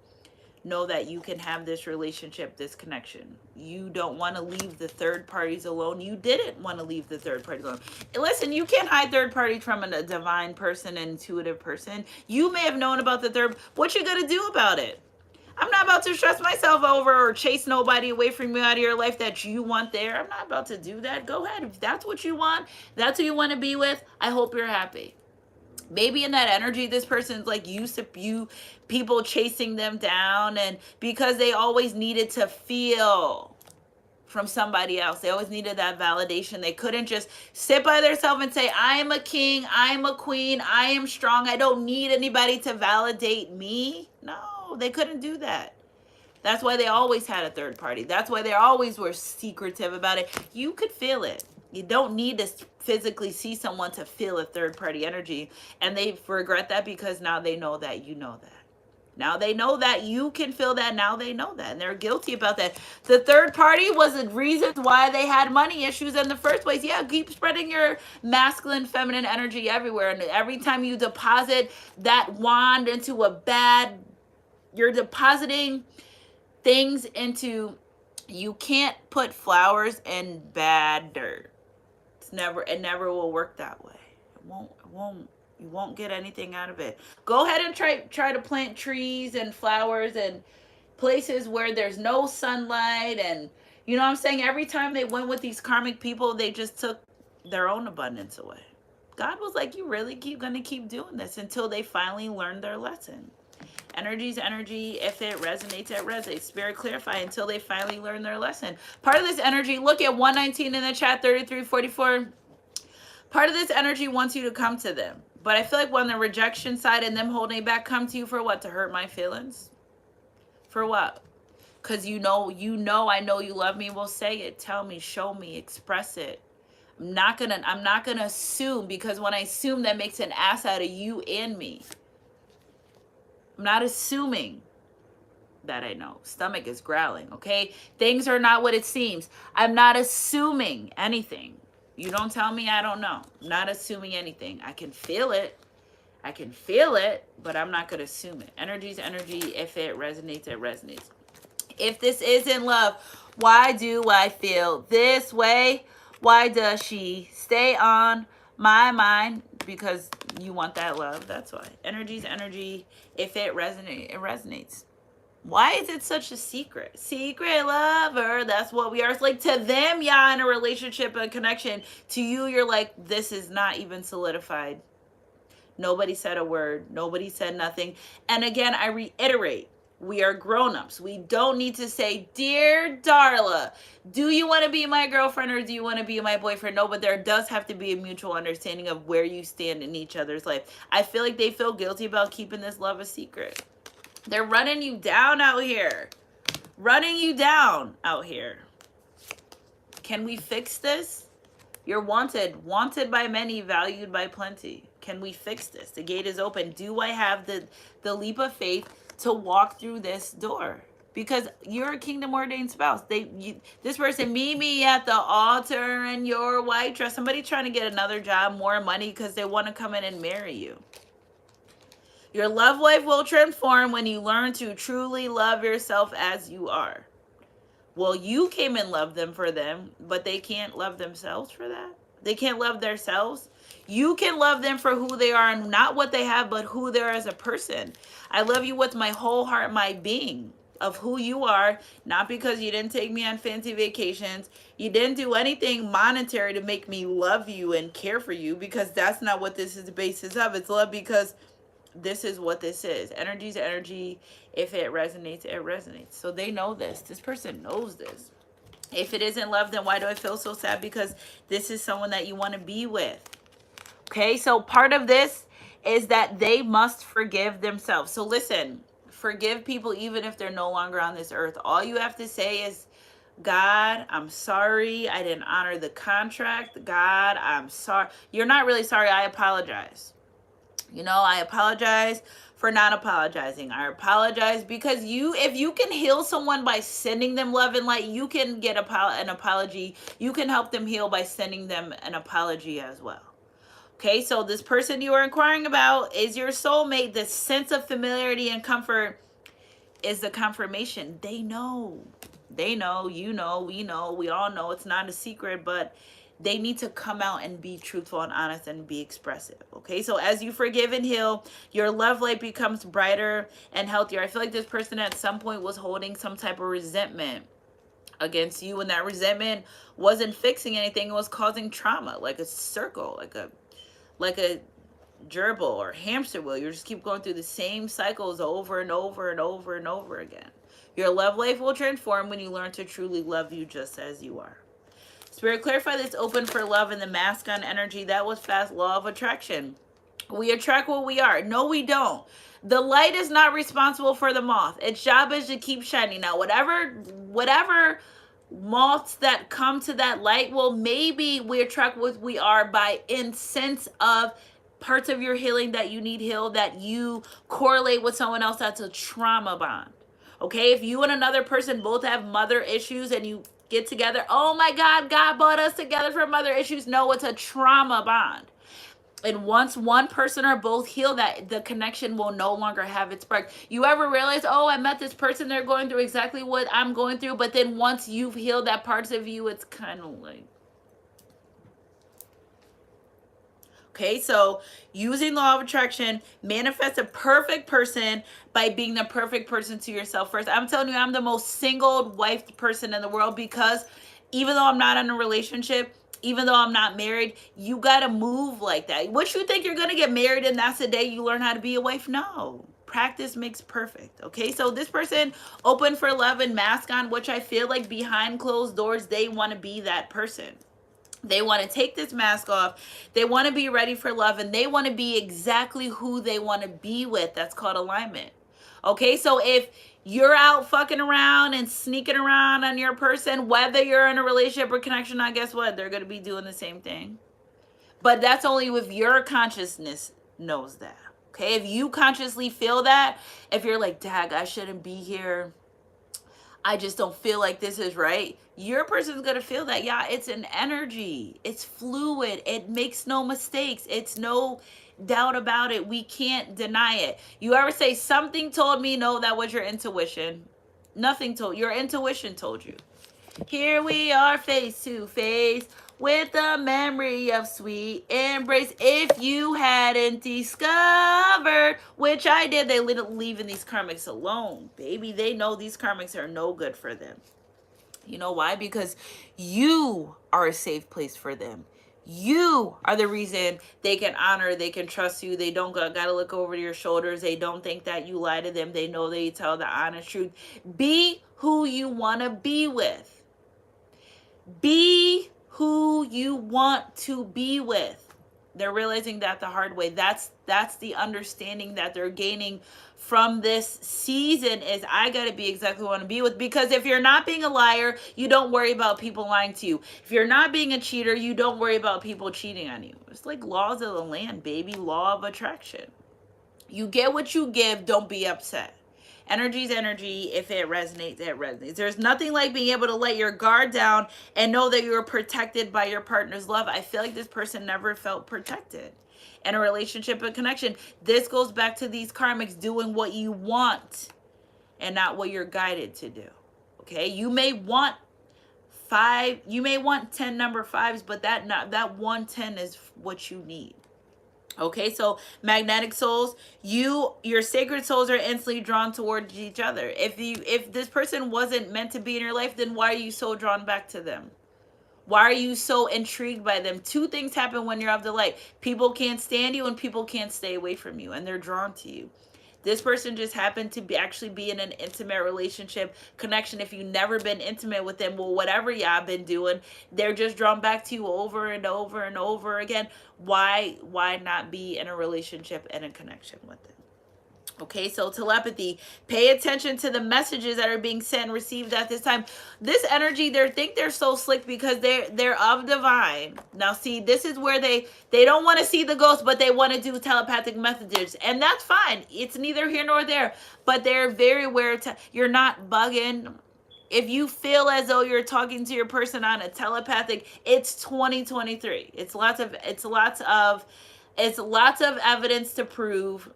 know that you can have this relationship, this connection. You don't want to leave the third parties alone. You didn't want to leave the third parties alone. Listen, you can't hide third parties from a divine person, an intuitive person. You may have known about the third. What you gonna do about it? I'm not about to stress myself over or chase nobody away from you out of your life that you want there. I'm not about to do that. Go ahead. If that's what you want, that's who you want to be with, I hope you're happy. Maybe in that energy, this person's like used to people chasing them down, and because they always needed to feel from somebody else. They always needed that validation. They couldn't just sit by themselves and say, I am a king, I am a queen, I am strong, I don't need anybody to validate me. No, they couldn't do that. That's why they always had a third party. That's why they always were secretive about it. You could feel it. You don't need to physically see someone to feel a third party energy. And they regret that because now they know that you know that. Now they know that you can feel that. Now they know that. And they're guilty about that. The third party was the reasons why they had money issues in the first place. Yeah, keep spreading your masculine, feminine energy everywhere. And every time you deposit that wand into you're depositing things into, you can't put flowers in bad dirt. It never will work that way. It won't. You won't get anything out of it. Go ahead and try to plant trees and flowers and places where there's no sunlight, and you know what I'm saying? Every time they went with these karmic people, they just took their own abundance away. God was like, you really gonna keep doing this until they finally learn their lesson. Energy's energy. If it resonates, it resonates. Spirit, clarify until they finally learn their lesson. Part of this energy, look at 119 in the chat, 3344. Part of this energy wants you to come to them. But I feel like when the rejection side and them holding back come to you for what? To hurt my feelings? For what? Because I know you love me. Well, say it. Tell me. Show me. Express it. I'm not gonna assume, because when I assume, that makes an ass out of you and me. I'm not assuming. that I know. Stomach is growling, okay? Things are not what it seems. I'm not assuming anything. You don't tell me, I don't know. I'm not assuming anything. I can feel it. I can feel it, but I'm not going to assume it. Energy's energy. If it resonates, it resonates. If this isn't love, why do I feel this way? Why does she stay on my mind? Because you want that love. That's why. Energy's energy. If it resonates, it resonates. Why is it such a secret? Secret lover. That's what we are. It's like to them, yeah, in a relationship, a connection. To you, you're like, this is not even solidified. Nobody said a word. Nobody said nothing. And again, I reiterate, we are grown-ups. We don't need to say, dear Darla, do you want to be my girlfriend or do you want to be my boyfriend? No, but there does have to be a mutual understanding of where you stand in each other's life. I feel like they feel guilty about keeping this love a secret. They're running you down out here. Running you down out here. Can we fix this? You're wanted by many, valued by plenty. Can we fix this? The gate is open. Do I have the leap of faith to walk through this door? Because you're a kingdom ordained spouse. This person, meet me at the altar in your white dress. Somebody trying to get another job, more money, because they want to come in and marry you. Your love life will transform when you learn to truly love yourself as you are. Well, you came and loved them for them, but they can't love themselves for that. They can't love themselves. You can love them for who they are and not what they have, but who they are as a person. I love you with my whole heart, my being of who you are, not because you didn't take me on fancy vacations. You didn't do anything monetary to make me love you and care for you, because that's not what this is the basis of. It's love because this is what this is. Energy's energy. If it resonates, it resonates. So they know this. This person knows this. If it isn't love, then why do I feel so sad? Because this is someone that you want to be with. Okay, so part of this is that they must forgive themselves. So listen, forgive people even if they're no longer on this earth. All you have to say is, God, I'm sorry. I didn't honor the contract. God, I'm sorry. You're not really sorry. I apologize. You know, I apologize for not apologizing. I apologize because if you can heal someone by sending them love and light, you can get an apology. You can help them heal by sending them an apology as well. Okay, so this person you are inquiring about is your soulmate. The sense of familiarity and comfort is the confirmation. They know. They know, you know, we know, we all know. It's not a secret, but they need to come out and be truthful and honest and be expressive. Okay, so as you forgive and heal, your love light becomes brighter and healthier. I feel like this person at some point was holding some type of resentment against you, and that resentment wasn't fixing anything. It was causing trauma, like a circle, like a gerbil or hamster wheel. You just keep going through the same cycles over and over and over and over again. Your love life will transform when you learn to truly love you just as you are. Spirit, clarify this open for love and the masculine energy. That was fast. Law of attraction. We attract what we are. No, we don't. The light is not responsible for the moth. Its job is to keep shining. Now, whatever moths that come to that light, well, maybe we attract what we are by in sense of parts of your healing that you need healed, that you correlate with someone else. That's a trauma bond. Okay, if you and another person both have mother issues and you get together, oh my God, God brought us together for mother issues. No, it's a trauma bond. And once one person or both heal that, the connection will no longer have its spark. You ever realize, oh, I met this person, they're going through exactly what I'm going through, but then once you've healed that parts of you, it's kind of like, okay, so using law of attraction, manifest a perfect person by being the perfect person to yourself first. I'm telling you, I'm the most single wifed person in the world, because even though I'm not in a relationship, even though I'm not married, you got to move like that. What you think you're going to get married and that's the day you learn how to be a wife? No. Practice makes perfect. Okay, so this person open for love and mask on, which I feel like behind closed doors, they want to be that person. They want to take this mask off. They want to be ready for love, and they want to be exactly who they want to be with. That's called alignment. Okay, so if you're out fucking around and sneaking around on your person, whether you're in a relationship or connection, I guess what? They're going to be doing the same thing. But that's only if your consciousness knows that. Okay, if you consciously feel that, if you're like, dag, I shouldn't be here, I just don't feel like this is right. Your person's gonna feel that. Yeah, it's an energy. It's fluid. It makes no mistakes. It's no doubt about it. We can't deny it. You ever say something told me? No, that was your intuition. Nothing told. Your intuition told you. Here we are face to face with the memory of sweet embrace. If you hadn't discovered, which I did, they leaving these karmics alone, baby. They know these karmics are no good for them. You know why? Because you are a safe place for them. You are the reason they can honor, they can trust you. They don't gotta look over your shoulders. They don't think that you lie to them. They know they tell the honest truth. Be who you want to be with. Be who you want to be with. They're realizing that the hard way. That's the understanding that they're gaining from this season is I got to be exactly who I want to be with. Because if you're not being a liar, you don't worry about people lying to you. If you're not being a cheater, you don't worry about people cheating on you. It's like laws of the land, baby. Law of attraction. You get what you give. Don't be upset. Energy's energy. If it resonates, it resonates. There's nothing like being able to let your guard down and know that you're protected by your partner's love. I feel like this person never felt protected in a relationship and connection. This goes back to these karmics doing what you want and not what you're guided to do. Okay, you may want 5, you may want 10 number 5s, but that 110 is what you need. Okay, so magnetic souls, your sacred souls are instantly drawn towards each other. If this person wasn't meant to be in your life, then why are you so drawn back to them? Why are you so intrigued by them? 2 things happen when you're of the light. People can't stand you and people can't stay away from you, and they're drawn to you. This person just happened to actually be in an intimate relationship connection. If you've never been intimate with them, well, whatever y'all been doing, they're just drawn back to you over and over and over again. Why not be in a relationship and a connection with them? Okay, so telepathy. Pay attention to the messages that are being sent and received at this time. This energy, they think they're so slick because they're of divine. Now, see, this is where they don't want to see the ghost, but they want to do telepathic messages, and that's fine. It's neither here nor there. But they're very aware. You're not bugging. If you feel as though you're talking to your person on a telepathic, it's 2023. It's lots of evidence to prove.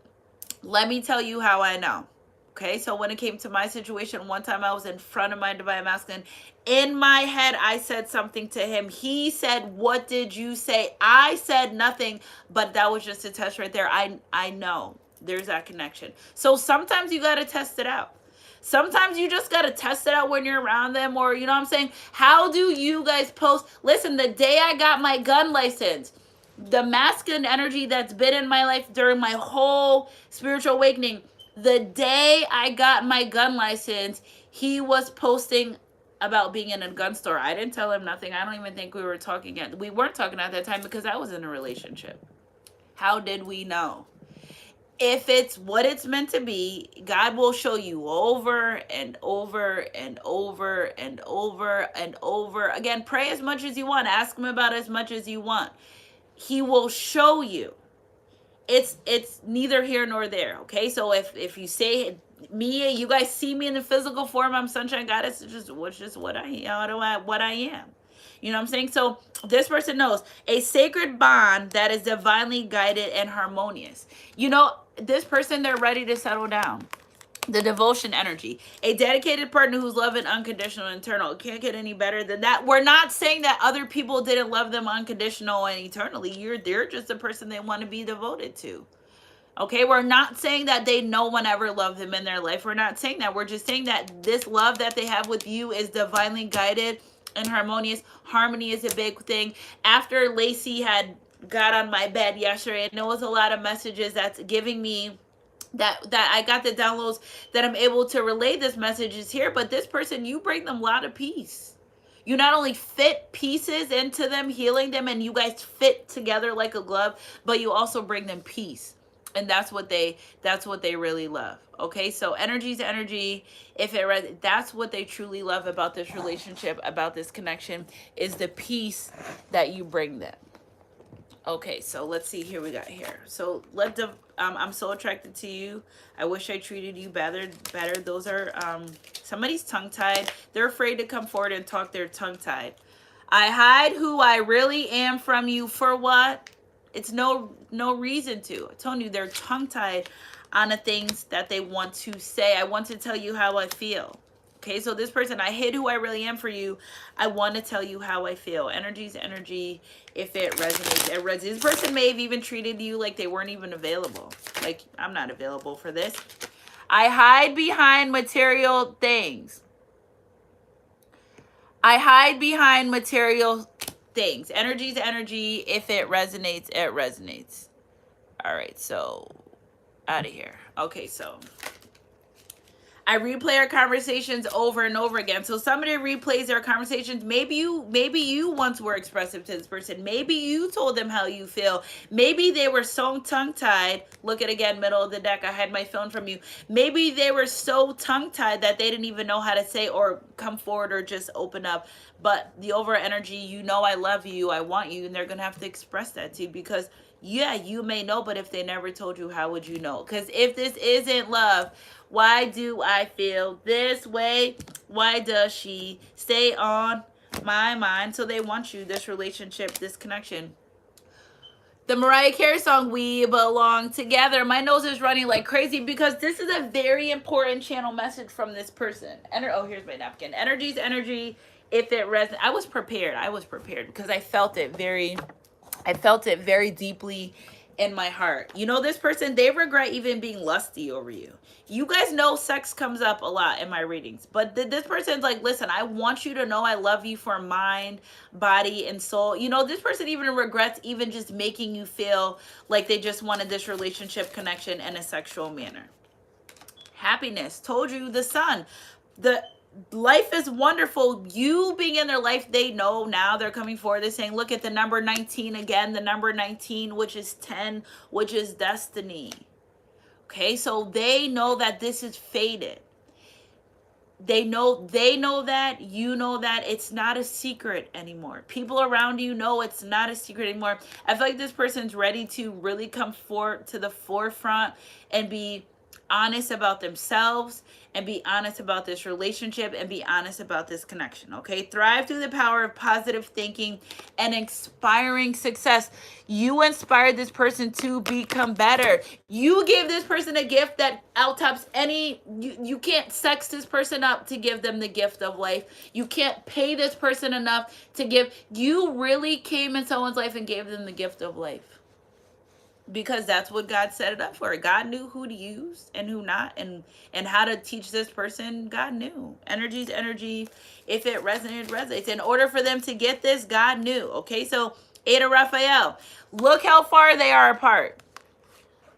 Let me tell you how I know. Okay, so when it came to my situation, one time I was in front of my divine masculine. In my head, I said something to him. He said, "What did you say?" I said nothing, but that was just a test right there. I know there's that connection. So sometimes you got to test it out. Sometimes you just got to test it out when you're around them, or you know what I'm saying? How do you guys post? Listen, the day I got my gun license, the masculine energy that's been in my life during my whole spiritual awakening, the day I got my gun license, he was posting about being in a gun store. I didn't tell him nothing. I don't even think we weren't talking at that time because I was in a relationship. How did we know? If it's what it's meant to be, God will show you over and over and over and over and over. Again, pray as much as you want. Ask him about as much as you want. He will show you. It's neither here nor there. Okay, so if you say me, you guys see me in the physical form, I'm Sunshine Goddess. It's just what I am. You know what I'm saying? So this person knows a sacred bond that is divinely guided and harmonious. You know, this person, they're ready to settle down. The devotion energy. A dedicated partner who's loving unconditional and eternal. It can't get any better than that. We're not saying that other people didn't love them unconditional and eternally. They're just the person they want to be devoted to. Okay, we're not saying that no one ever loved them in their life. We're not saying that. We're just saying that this love that they have with you is divinely guided and harmonious. Harmony is a big thing. After Lacey had got on my bed yesterday, and there was a lot of messages that's giving me that I got the downloads that I'm able to relay this message is here. But this person, you bring them a lot of peace. You not only fit pieces into them, healing them, and you guys fit together like a glove, but you also bring them peace. And that's what they really love. Okay, so energy's energy. That's what they truly love about this relationship, about this connection, is the peace that you bring them. Okay, so let's see here we got here. So let the I'm so attracted to you. I wish I treated you better. Those are somebody's tongue tied. They're afraid to come forward and talk, they're tongue tied. I hide who I really am from you for what? It's no reason to. I told you they're tongue tied on the things that they want to say. I want to tell you how I feel. Okay, so this person, I hid who I really am for you. I want to tell you how I feel. Energy's energy. If it resonates, it resonates. This person may have even treated you like they weren't even available. Like, I'm not available for this. I hide behind material things. I hide behind material things. Energy's energy. If it resonates, it resonates. All right, so out of here. Okay, so I replay our conversations over and over again. So somebody replays their conversations. Maybe you once were expressive to this person. Maybe you told them how you feel. Maybe they were so tongue-tied. Look at again, middle of the deck. I had my phone from you. Maybe they were so tongue-tied that they didn't even know how to say or come forward or just open up. But the overall energy, you know I love you, I want you, and they're gonna have to express that to you because yeah, you may know, but if they never told you, how would you know? Because if this isn't love, why do I feel this way? Why does she stay on my mind? So they want you, this relationship, this connection. The Mariah Carey song, We Belong Together. My nose is running like crazy because this is a very important channel message from this person. Oh, here's my napkin. Energy's energy. If it resonates, I was prepared because I felt it very deeply in my heart. You know, this person, they regret even being lusty over you. You guys know sex comes up a lot in my readings, but this person's like, listen, I want you to know I love you for mind, body, and soul. You know, this person even regrets even just making you feel like they just wanted this relationship connection in a sexual manner. Happiness, told you, the sun. The life is wonderful. You being in their life, they know now. They're coming forward. They're saying, look at the number 19 again, the number 19, which is 10, which is destiny. Okay, so they know that this is fated. They know that, you know that it's not a secret anymore. People around you know it's not a secret anymore. I feel like this person's ready to really come forward to the forefront and be honest about themselves and be honest about this relationship and be honest about this connection. Okay, thrive through the power of positive thinking and inspiring success. You inspired this person to become better. You gave this person a gift that outtops any. You can't sex this person up to give them the gift of life. You can't pay this person enough to give. You really came in someone's life and gave them the gift of life. Because that's what God set it up for. God knew who to use and who not, and how to teach this person. God knew. Energy's energy. If it resonates, resonates. In order for them to get this, God knew. Okay, so Ada Raphael, look how far they are apart.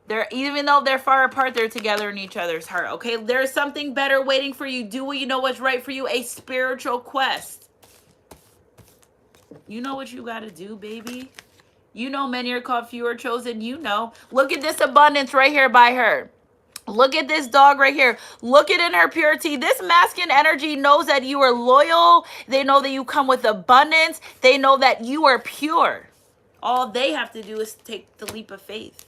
They're, even though they're far apart, they're together in each other's heart. Okay, there's something better waiting for you. Do what you know what's right for you. A spiritual quest. You know what you got to do, baby. You know many are called, few are chosen. You know. Look at this abundance right here by her. Look at this dog right here. Look at in her purity. This masculine energy knows that you are loyal. They know that you come with abundance. They know that you are pure. All they have to do is take the leap of faith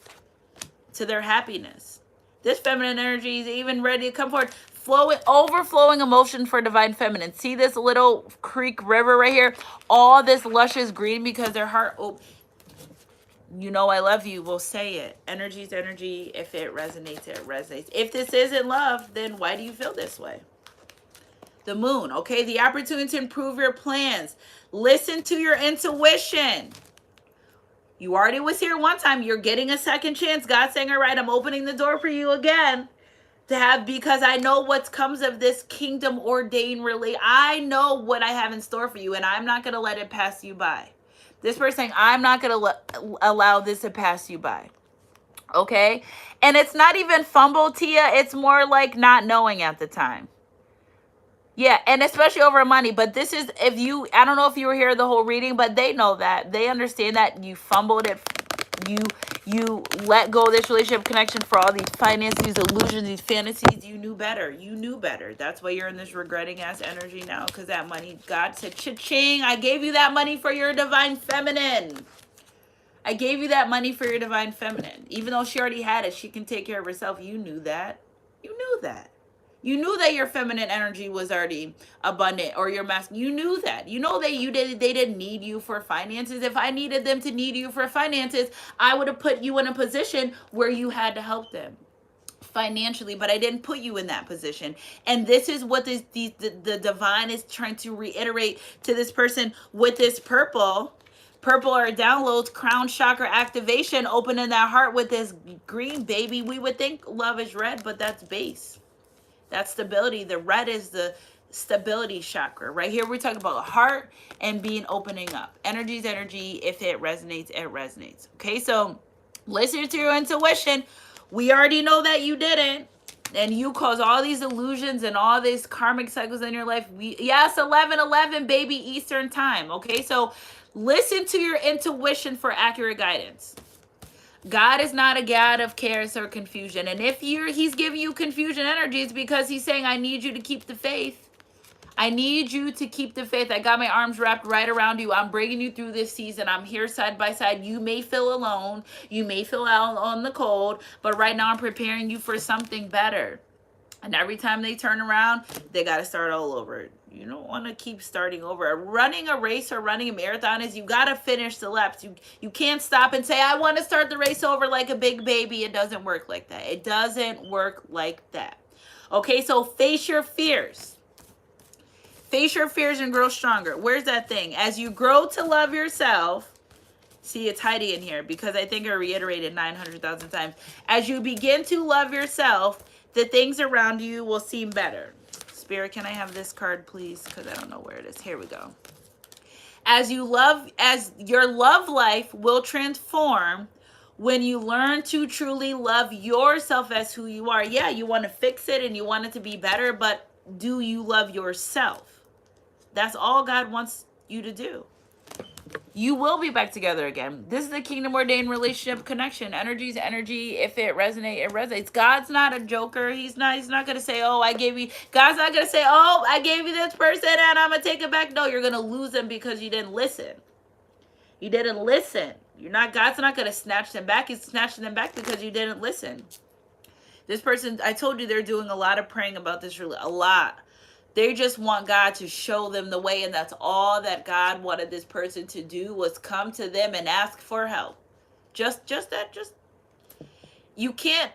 to their happiness. This feminine energy is even ready to come forward. Overflowing emotion for divine feminine. See this little creek river right here? All this luscious green because their heart... You know I love you, will say it. Energy's energy. If it resonates, it resonates. If this isn't love, then why do you feel this way? The moon, okay? The opportunity to improve your plans. Listen to your intuition. You already was here one time. You're getting a second chance. God's saying, all right, I'm opening the door for you again. To have, because I know what comes of this kingdom ordained I know what I have in store for you, and I'm not going to let it pass you by. This person saying, I'm not going to allow this to pass you by. Okay? And it's not even fumble, Tia. It's more like not knowing at the time. Yeah, and especially over money. But this is, I don't know if you were here the whole reading, but they know that. They understand that you fumbled it. You let go of this relationship connection for all these finances, these illusions, these fantasies. You knew better. You knew better. That's why you're in this regretting ass energy now, because that money, God said, cha-ching, I gave you that money for your divine feminine. I gave you that money for your divine feminine. Even though she already had it, she can take care of herself. You knew that. You knew that. You knew that your feminine energy was already abundant, or your masculine. You knew that. You know that they didn't need you for finances. If I needed them to need you for finances, I would have put you in a position where you had to help them financially, but I didn't put you in that position. And this is what the divine is trying to reiterate to this person with this purple are downloads, crown chakra activation, opening that heart with this green, baby. We would think love is red, but that's base. That's stability. The red is the stability chakra. Right here, we're talking about heart and being opening up. Energy is energy. If it resonates, it resonates. Okay, so listen to your intuition. We already know that you didn't. And you cause all these illusions and all these karmic cycles in your life. Yes, 11:11, baby, Eastern time. Okay, so listen to your intuition for accurate guidance. God is not a God of chaos or confusion. And if he's giving you confusion energy, it's because he's saying, I need you to keep the faith. I need you to keep the faith. I got my arms wrapped right around you. I'm bringing you through this season. I'm here side by side. You may feel alone. You may feel out on the cold. But right now I'm preparing you for something better. And every time they turn around, they got to start all over. You don't want to keep starting over. Running a race or running a marathon is you got to finish the laps. You can't stop and say, I want to start the race over like a big baby. It doesn't work like that. It doesn't work like that. Okay, so face your fears. Face your fears and grow stronger. Where's that thing? As you grow to love yourself, see, it's hiding in here because I think I reiterated 900,000 times. As you begin to love yourself, the things around you will seem better. Spirit, can I have this card, please? Because I don't know where it is. Here we go. As your love life will transform when you learn to truly love yourself as who you are. Yeah, you want to fix it and you want it to be better, but do you love yourself? That's all God wants you to do. You will be back together again. This is the kingdom ordained relationship connection. Energy is energy. If it resonates, it resonates. God's not a joker. He's not gonna say, oh, God's not gonna say, oh, I gave you this person and I'm gonna take it back. No, you're gonna lose them because you didn't listen. You didn't listen. God's not gonna snatch them back. He's snatching them back because you didn't listen. This person, I told you, they're doing a lot of praying about this, really, a lot. They just want God to show them the way, and that's all that God wanted this person to do, was come to them and ask for help. You can't,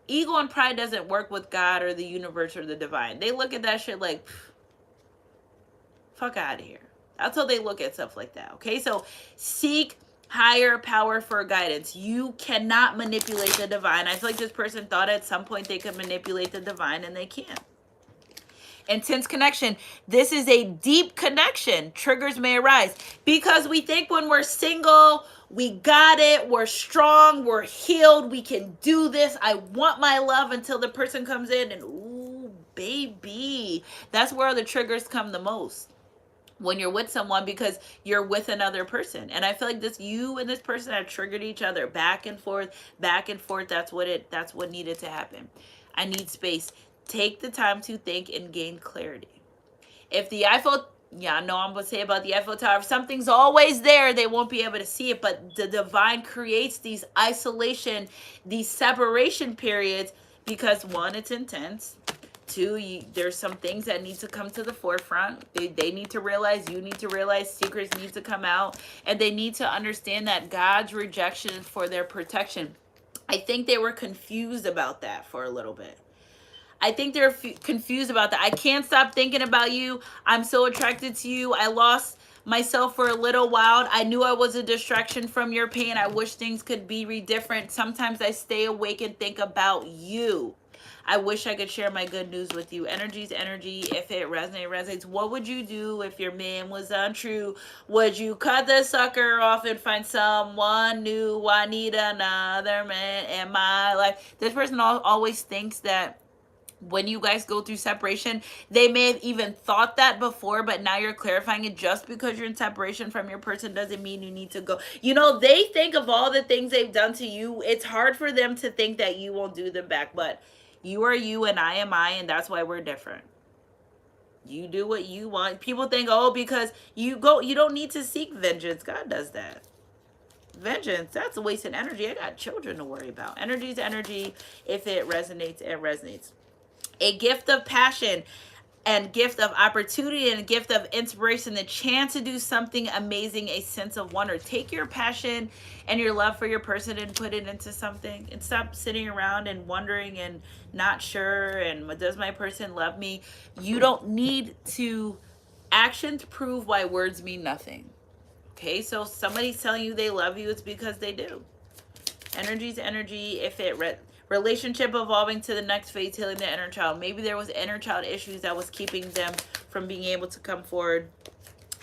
ego and pride doesn't work with God or the universe or the divine. They look at that shit like, fuck out of here. That's how they look at stuff like that, okay? So seek higher power for guidance. You cannot manipulate the divine. I feel like this person thought at some point they could manipulate the divine, and they can't. Intense connection. This is a deep connection. Triggers may arise because we think when we're single, we got it, we're strong, we're healed, we can do this. I want my love, until the person comes in and, ooh, baby. That's where the triggers come the most. When you're with someone, because you're with another person. And I feel like you and this person have triggered each other back and forth, back and forth. That's what needed to happen. I need space. Take the time to think and gain clarity. If the Eiffel, I know I'm going to say about the Eiffel Tower, if something's always there, they won't be able to see it. But the divine creates these isolation, these separation periods, because one, it's intense. Two, there's some things that need to come to the forefront. They need to realize, you need to realize, secrets need to come out. And they need to understand that God's rejection is for their protection. I think they were confused about that for a little bit. I think they're confused about that. I can't stop thinking about you. I'm so attracted to you. I lost myself for a little while. I knew I was a distraction from your pain. I wish things could be different. Sometimes I stay awake and think about you. I wish I could share my good news with you. Energy's energy. If it resonates. What would you do if your man was untrue? Would you cut the sucker off and find someone new? I need another man in my life. This person always thinks that when you guys go through separation, they may have even thought that before, but now you're clarifying it. Just because you're in separation from your person doesn't mean you need to go. They think of all the things they've done to you. It's hard for them to think that you won't do them back, but you are you and I am I, and that's why we're different. You do what you want. People think, oh, because you don't need to seek vengeance. God does that. Vengeance, that's a wasted energy. I got children to worry about. Energy is energy. If it resonates, it resonates. A gift of passion and gift of opportunity and a gift of inspiration, the chance to do something amazing, a sense of wonder. Take your passion and your love for your person and put it into something, and stop sitting around and wondering and not sure, and does my person love me? You don't need to actions prove why words mean nothing. Okay, so somebody's telling you they love you, it's because they do. Energy's energy. If it relationship evolving to the next phase, healing the inner child. Maybe there was inner child issues that was keeping them from being able to come forward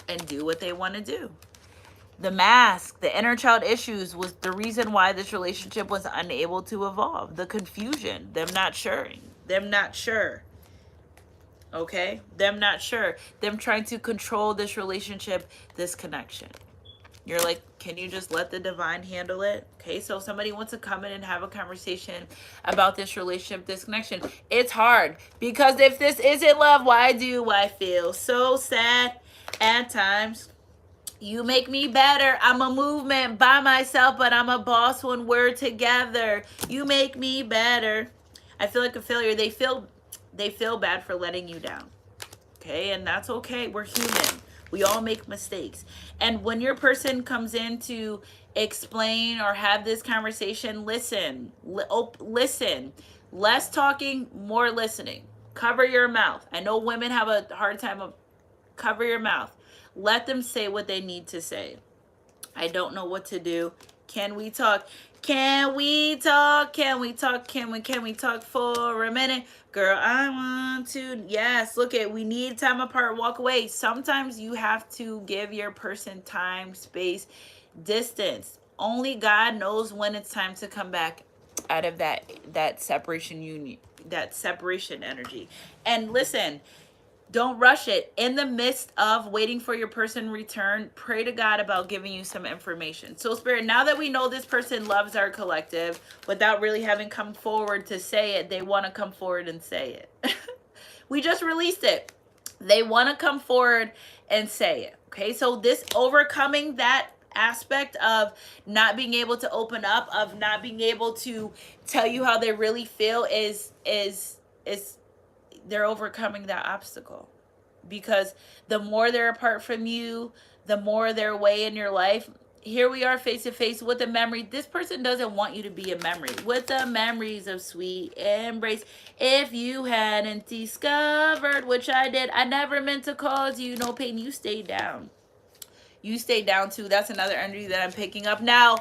and do what they want to do. The mask, the inner child issues was the reason why this relationship was unable to evolve. The confusion, them not sure, okay, them not sure, them trying to control this relationship, this connection. You're like, can you just let the divine handle it? Okay, so if somebody wants to come in and have a conversation about this relationship, this connection, it's hard. Because if this isn't love, why do I feel so sad at times? You make me better. I'm a movement by myself, but I'm a boss when we're together. You make me better. I feel like a failure. They feel bad for letting you down. Okay, and that's okay. We're human. We all make mistakes. And when your person comes in to explain or have this conversation, listen. Listen. Less talking, more listening. Cover your mouth. I know women have a hard time of cover your mouth. Let them say what they need to say. I don't know what to do. Can we talk? Can we talk? Can we talk? Can we talk for a minute? Girl, I want to. Yes, look at, we need time apart, walk away. Sometimes you have to give your person time, space, distance. Only God knows when it's time to come back out of that separation union, that separation energy. And listen, don't rush it. In the midst of waiting for your person return, pray to God about giving you some information. So Spirit, now that we know this person loves our collective without really having come forward to say it, they want to come forward and say it. We just released it. They want to come forward and say it. Okay, so this overcoming that aspect of not being able to open up, of not being able to tell you how they really feel is they're overcoming that obstacle. Because the more they're apart from you, the more they're away in your life. Here we are face to face with a memory. This person doesn't want you to be a memory. With the memories of sweet embrace. If you hadn't discovered, which I did, I never meant to cause you no pain. You stayed down. You stay down too. That's another energy that I'm picking up. Now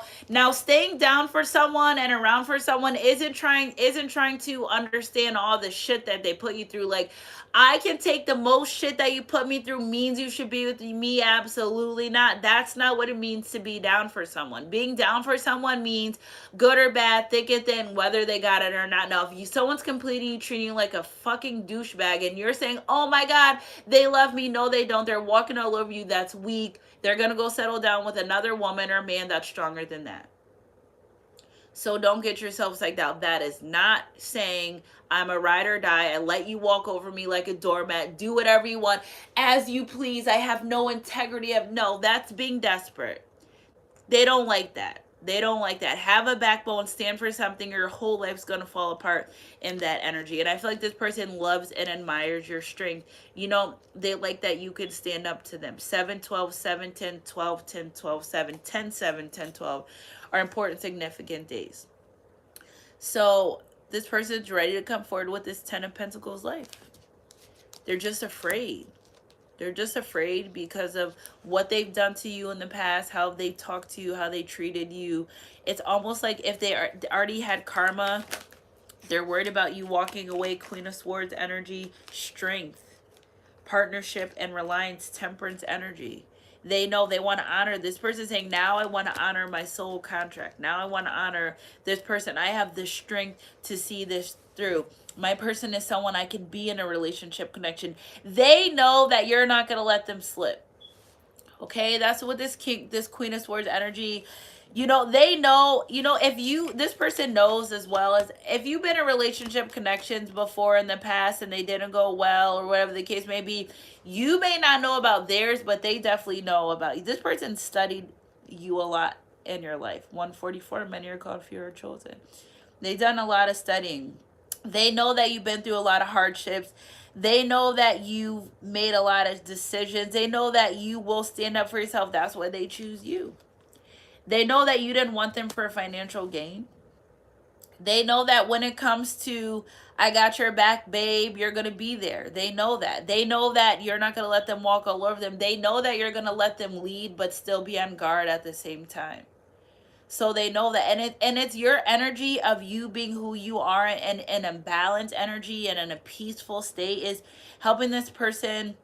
staying down for someone and around for someone isn't trying to understand all the shit that they put you through. Like, I can take the most shit that you put me through means you should be with me. Absolutely not. That's not what it means to be down for someone. Being down for someone means good or bad, thick and thin, whether they got it or not. Now, if someone's completing you, treating you like a fucking douchebag, and you're saying, oh my God, they love me. No, they don't. They're walking all over you. That's weak. They're going to go settle down with another woman or man that's stronger than that. So don't get yourself psyched out. That is not saying I'm a ride or die. I let you walk over me like a doormat. Do whatever you want as you please. I have no integrity. No, that's being desperate. They don't like that. They don't like that. Have a backbone, stand for something, or your whole life's going to fall apart in that energy. And I feel like this person loves and admires your strength. You know, they like that you can stand up to them. 7, 12, 7, 10, 12, 10, 12, 7, 10, 7, 10, 12 are important, significant days. So this person's ready to come forward with this 10 of Pentacles life. They're just afraid. They're just afraid because of what they've done to you in the past, how they talked to you, how they treated you. It's almost like if they already had karma, they're worried about you walking away. Queen of Swords energy, strength, partnership, and reliance, temperance energy. They know they want to honor this person, saying, now I want to honor my soul contract. Now I want to honor this person. I have the strength to see this through. My person is someone I can be in a relationship connection. They know that you're not going to let them slip. Okay, that's what this Queen of Swords energy, they know, if this person knows as well, as if you've been in relationship connections before in the past and they didn't go well or whatever the case may be, you may not know about theirs, but they definitely know about you. This person studied you a lot in your life. 144, many are called, few are chosen. They've done a lot of studying. They know that you've been through a lot of hardships. They know that you've made a lot of decisions. They know that you will stand up for yourself. That's why they choose you. They know that you didn't want them for financial gain. They know that when it comes to, I got your back, babe, you're going to be there. They know that. They know that you're not going to let them walk all over them. They know that you're going to let them lead, but still be on guard at the same time. So they know that. And it's your energy of you being who you are, and in a balanced energy and in a peaceful state is helping this person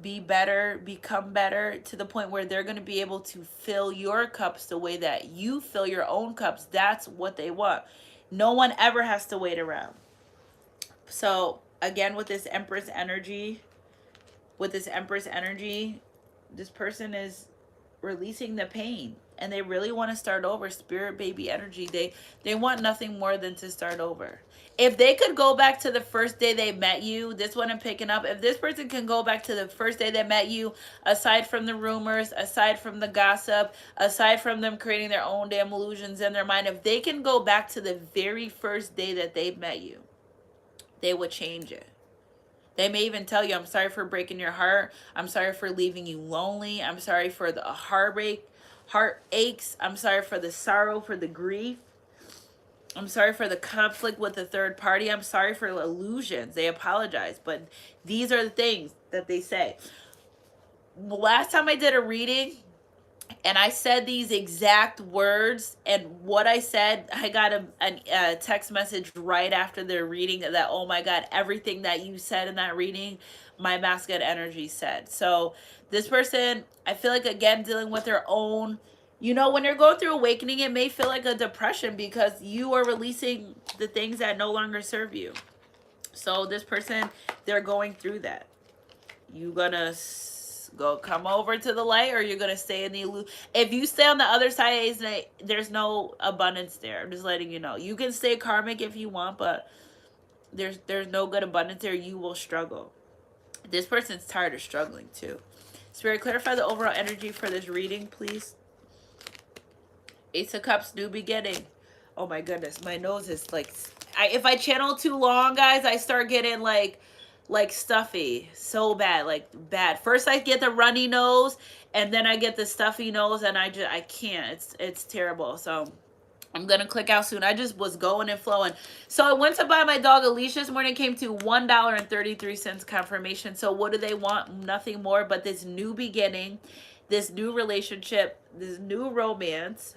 be better, become better, to the point where they're going to be able to fill your cups the way that you fill your own cups. That's what they want. No one ever has to wait around. So again, with this Empress energy, this person is releasing the pain, and they really want to start over. Spirit baby energy, they want nothing more than to start over. If they could go back to the first day they met you, this one I'm picking up, if this person can go back to the first day they met you, aside from the rumors, aside from the gossip, aside from them creating their own damn illusions in their mind, if they can go back to the very first day that they met you, they would change it. They may even tell you, I'm sorry for breaking your heart. I'm sorry for leaving you lonely. I'm sorry for the heartaches. I'm sorry for the sorrow, for the grief. I'm sorry for the conflict with the third party. I'm sorry for illusions. They apologize. But these are the things that they say. The last time I did a reading, and I said these exact words, and what I said, I got a text message right after the reading that, oh my God, everything that you said in that reading, my masculine energy said. So this person, I feel like, again, dealing with their own, when you're going through awakening, it may feel like a depression because you are releasing the things that no longer serve you. So this person, they're going through that. You gonna come over to the light, or you're gonna stay in the illusion. If you stay on the other side, there's no abundance there. I'm just letting you know. You can stay karmic if you want, but there's no good abundance there. You will struggle. This person's tired of struggling too. Spirit, clarify the overall energy for this reading, please. Ace of Cups, new beginning. Oh my goodness, my nose is like, if I channel too long, guys, I start getting like stuffy, so bad, like bad. First I get the runny nose, and then I get the stuffy nose, and I can't. It's terrible. So I'm gonna click out soon. I just was going and flowing. So I went to buy my dog Alicia this morning. Came to $1.33 confirmation. So what do they want? Nothing more but this new beginning, this new relationship, this new romance.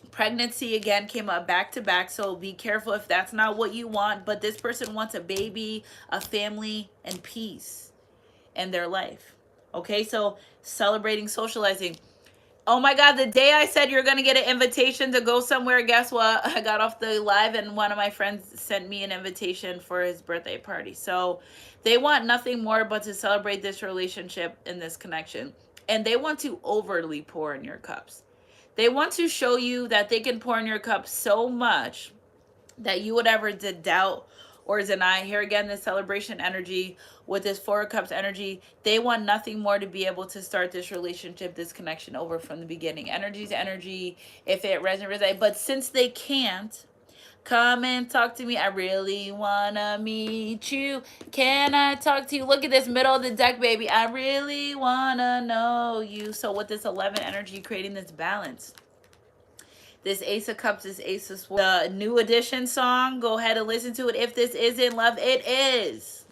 Pregnancy again came up back to back, so be careful if that's not what you want. But this person wants a baby, a family, and peace in their life. Okay, so celebrating, socializing. Oh my God, the day I said you're going to get an invitation to go somewhere, guess what? I got off the live and one of my friends sent me an invitation for his birthday party. So they want nothing more but to celebrate this relationship and this connection. And they want to overly pour in your cups. They want to show you that they can pour in your cup so much that you would ever doubt or deny. Here again, the celebration energy with this Four of Cups energy. They want nothing more to be able to start this relationship, this connection over from the beginning. Energy's energy, if it resonates. But since they can't, come and talk to me. I really wanna meet you. Can I talk to you? Look at this middle of the deck, baby. I really wanna know you. So with this 11 energy, creating this balance. This Ace of Cups, this Ace of Swords. The new edition song, go ahead and listen to it. If this isn't love, it is.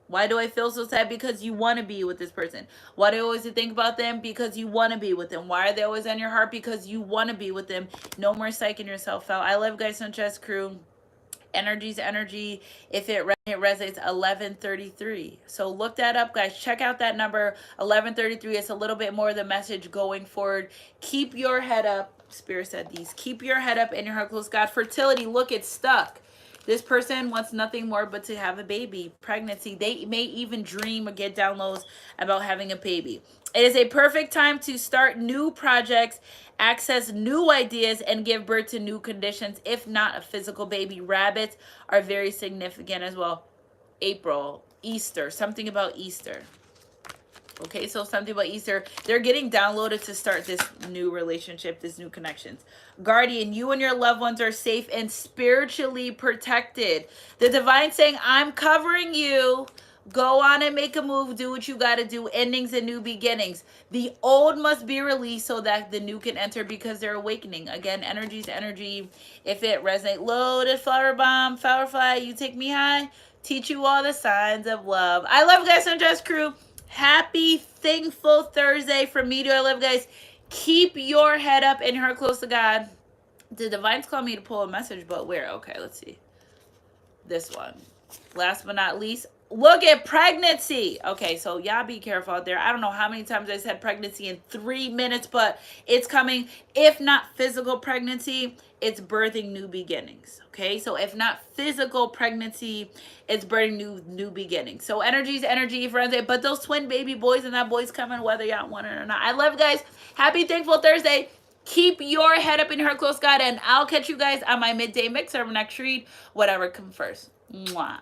Why do I feel so sad? Because you want to be with this person. Why do I always think about them? Because you want to be with them. Why are they always on your heart? Because you want to be with them. No more psyching yourself out. I love you guys, Sunchest crew. Energy's energy. If it resonates, 1133. So look that up, guys. Check out that number, 1133. It's a little bit more of the message going forward. Keep your head up. Spirit said these. Keep your head up and your heart close. God, fertility. Look, it's stuck. This person wants nothing more but to have a baby. Pregnancy. They may even dream or get downloads about having a baby. It is a perfect time to start new projects, access new ideas, and give birth to new conditions. If not a physical baby, rabbits are very significant as well. April, Easter, something about Easter. Okay, so something about Easter. They're getting downloaded to start this new relationship, this new connections. Guardian, you and your loved ones are safe and spiritually protected. The divine saying, I'm covering you. Go on and make a move. Do what you got to do. Endings and new beginnings. The old must be released so that the new can enter because they're awakening. Again, energy's energy. If it resonates, loaded flower bomb, flower you take me high. Teach you all the signs of love. I love you guys, Undressed Crew. Happy Thankful Thursday from me to I love, guys. Keep your head up and your heart close to God. The divines call me to pull a message, but where? Okay, let's see. This one. Last but not least, look at pregnancy. Okay, so y'all be careful out there. I don't know how many times I said pregnancy in 3 minutes, but it's coming. If not physical pregnancy, it's birthing new beginnings. Okay, so if not physical pregnancy, it's birthing new beginnings. So energy's energy, friends. But those twin baby boys and that boy's coming, whether y'all want it or not. I love you guys. Happy Thankful Thursday. Keep your head up in your heart close, God, and I'll catch you guys on my midday mix or next read, whatever comes first. Mwah.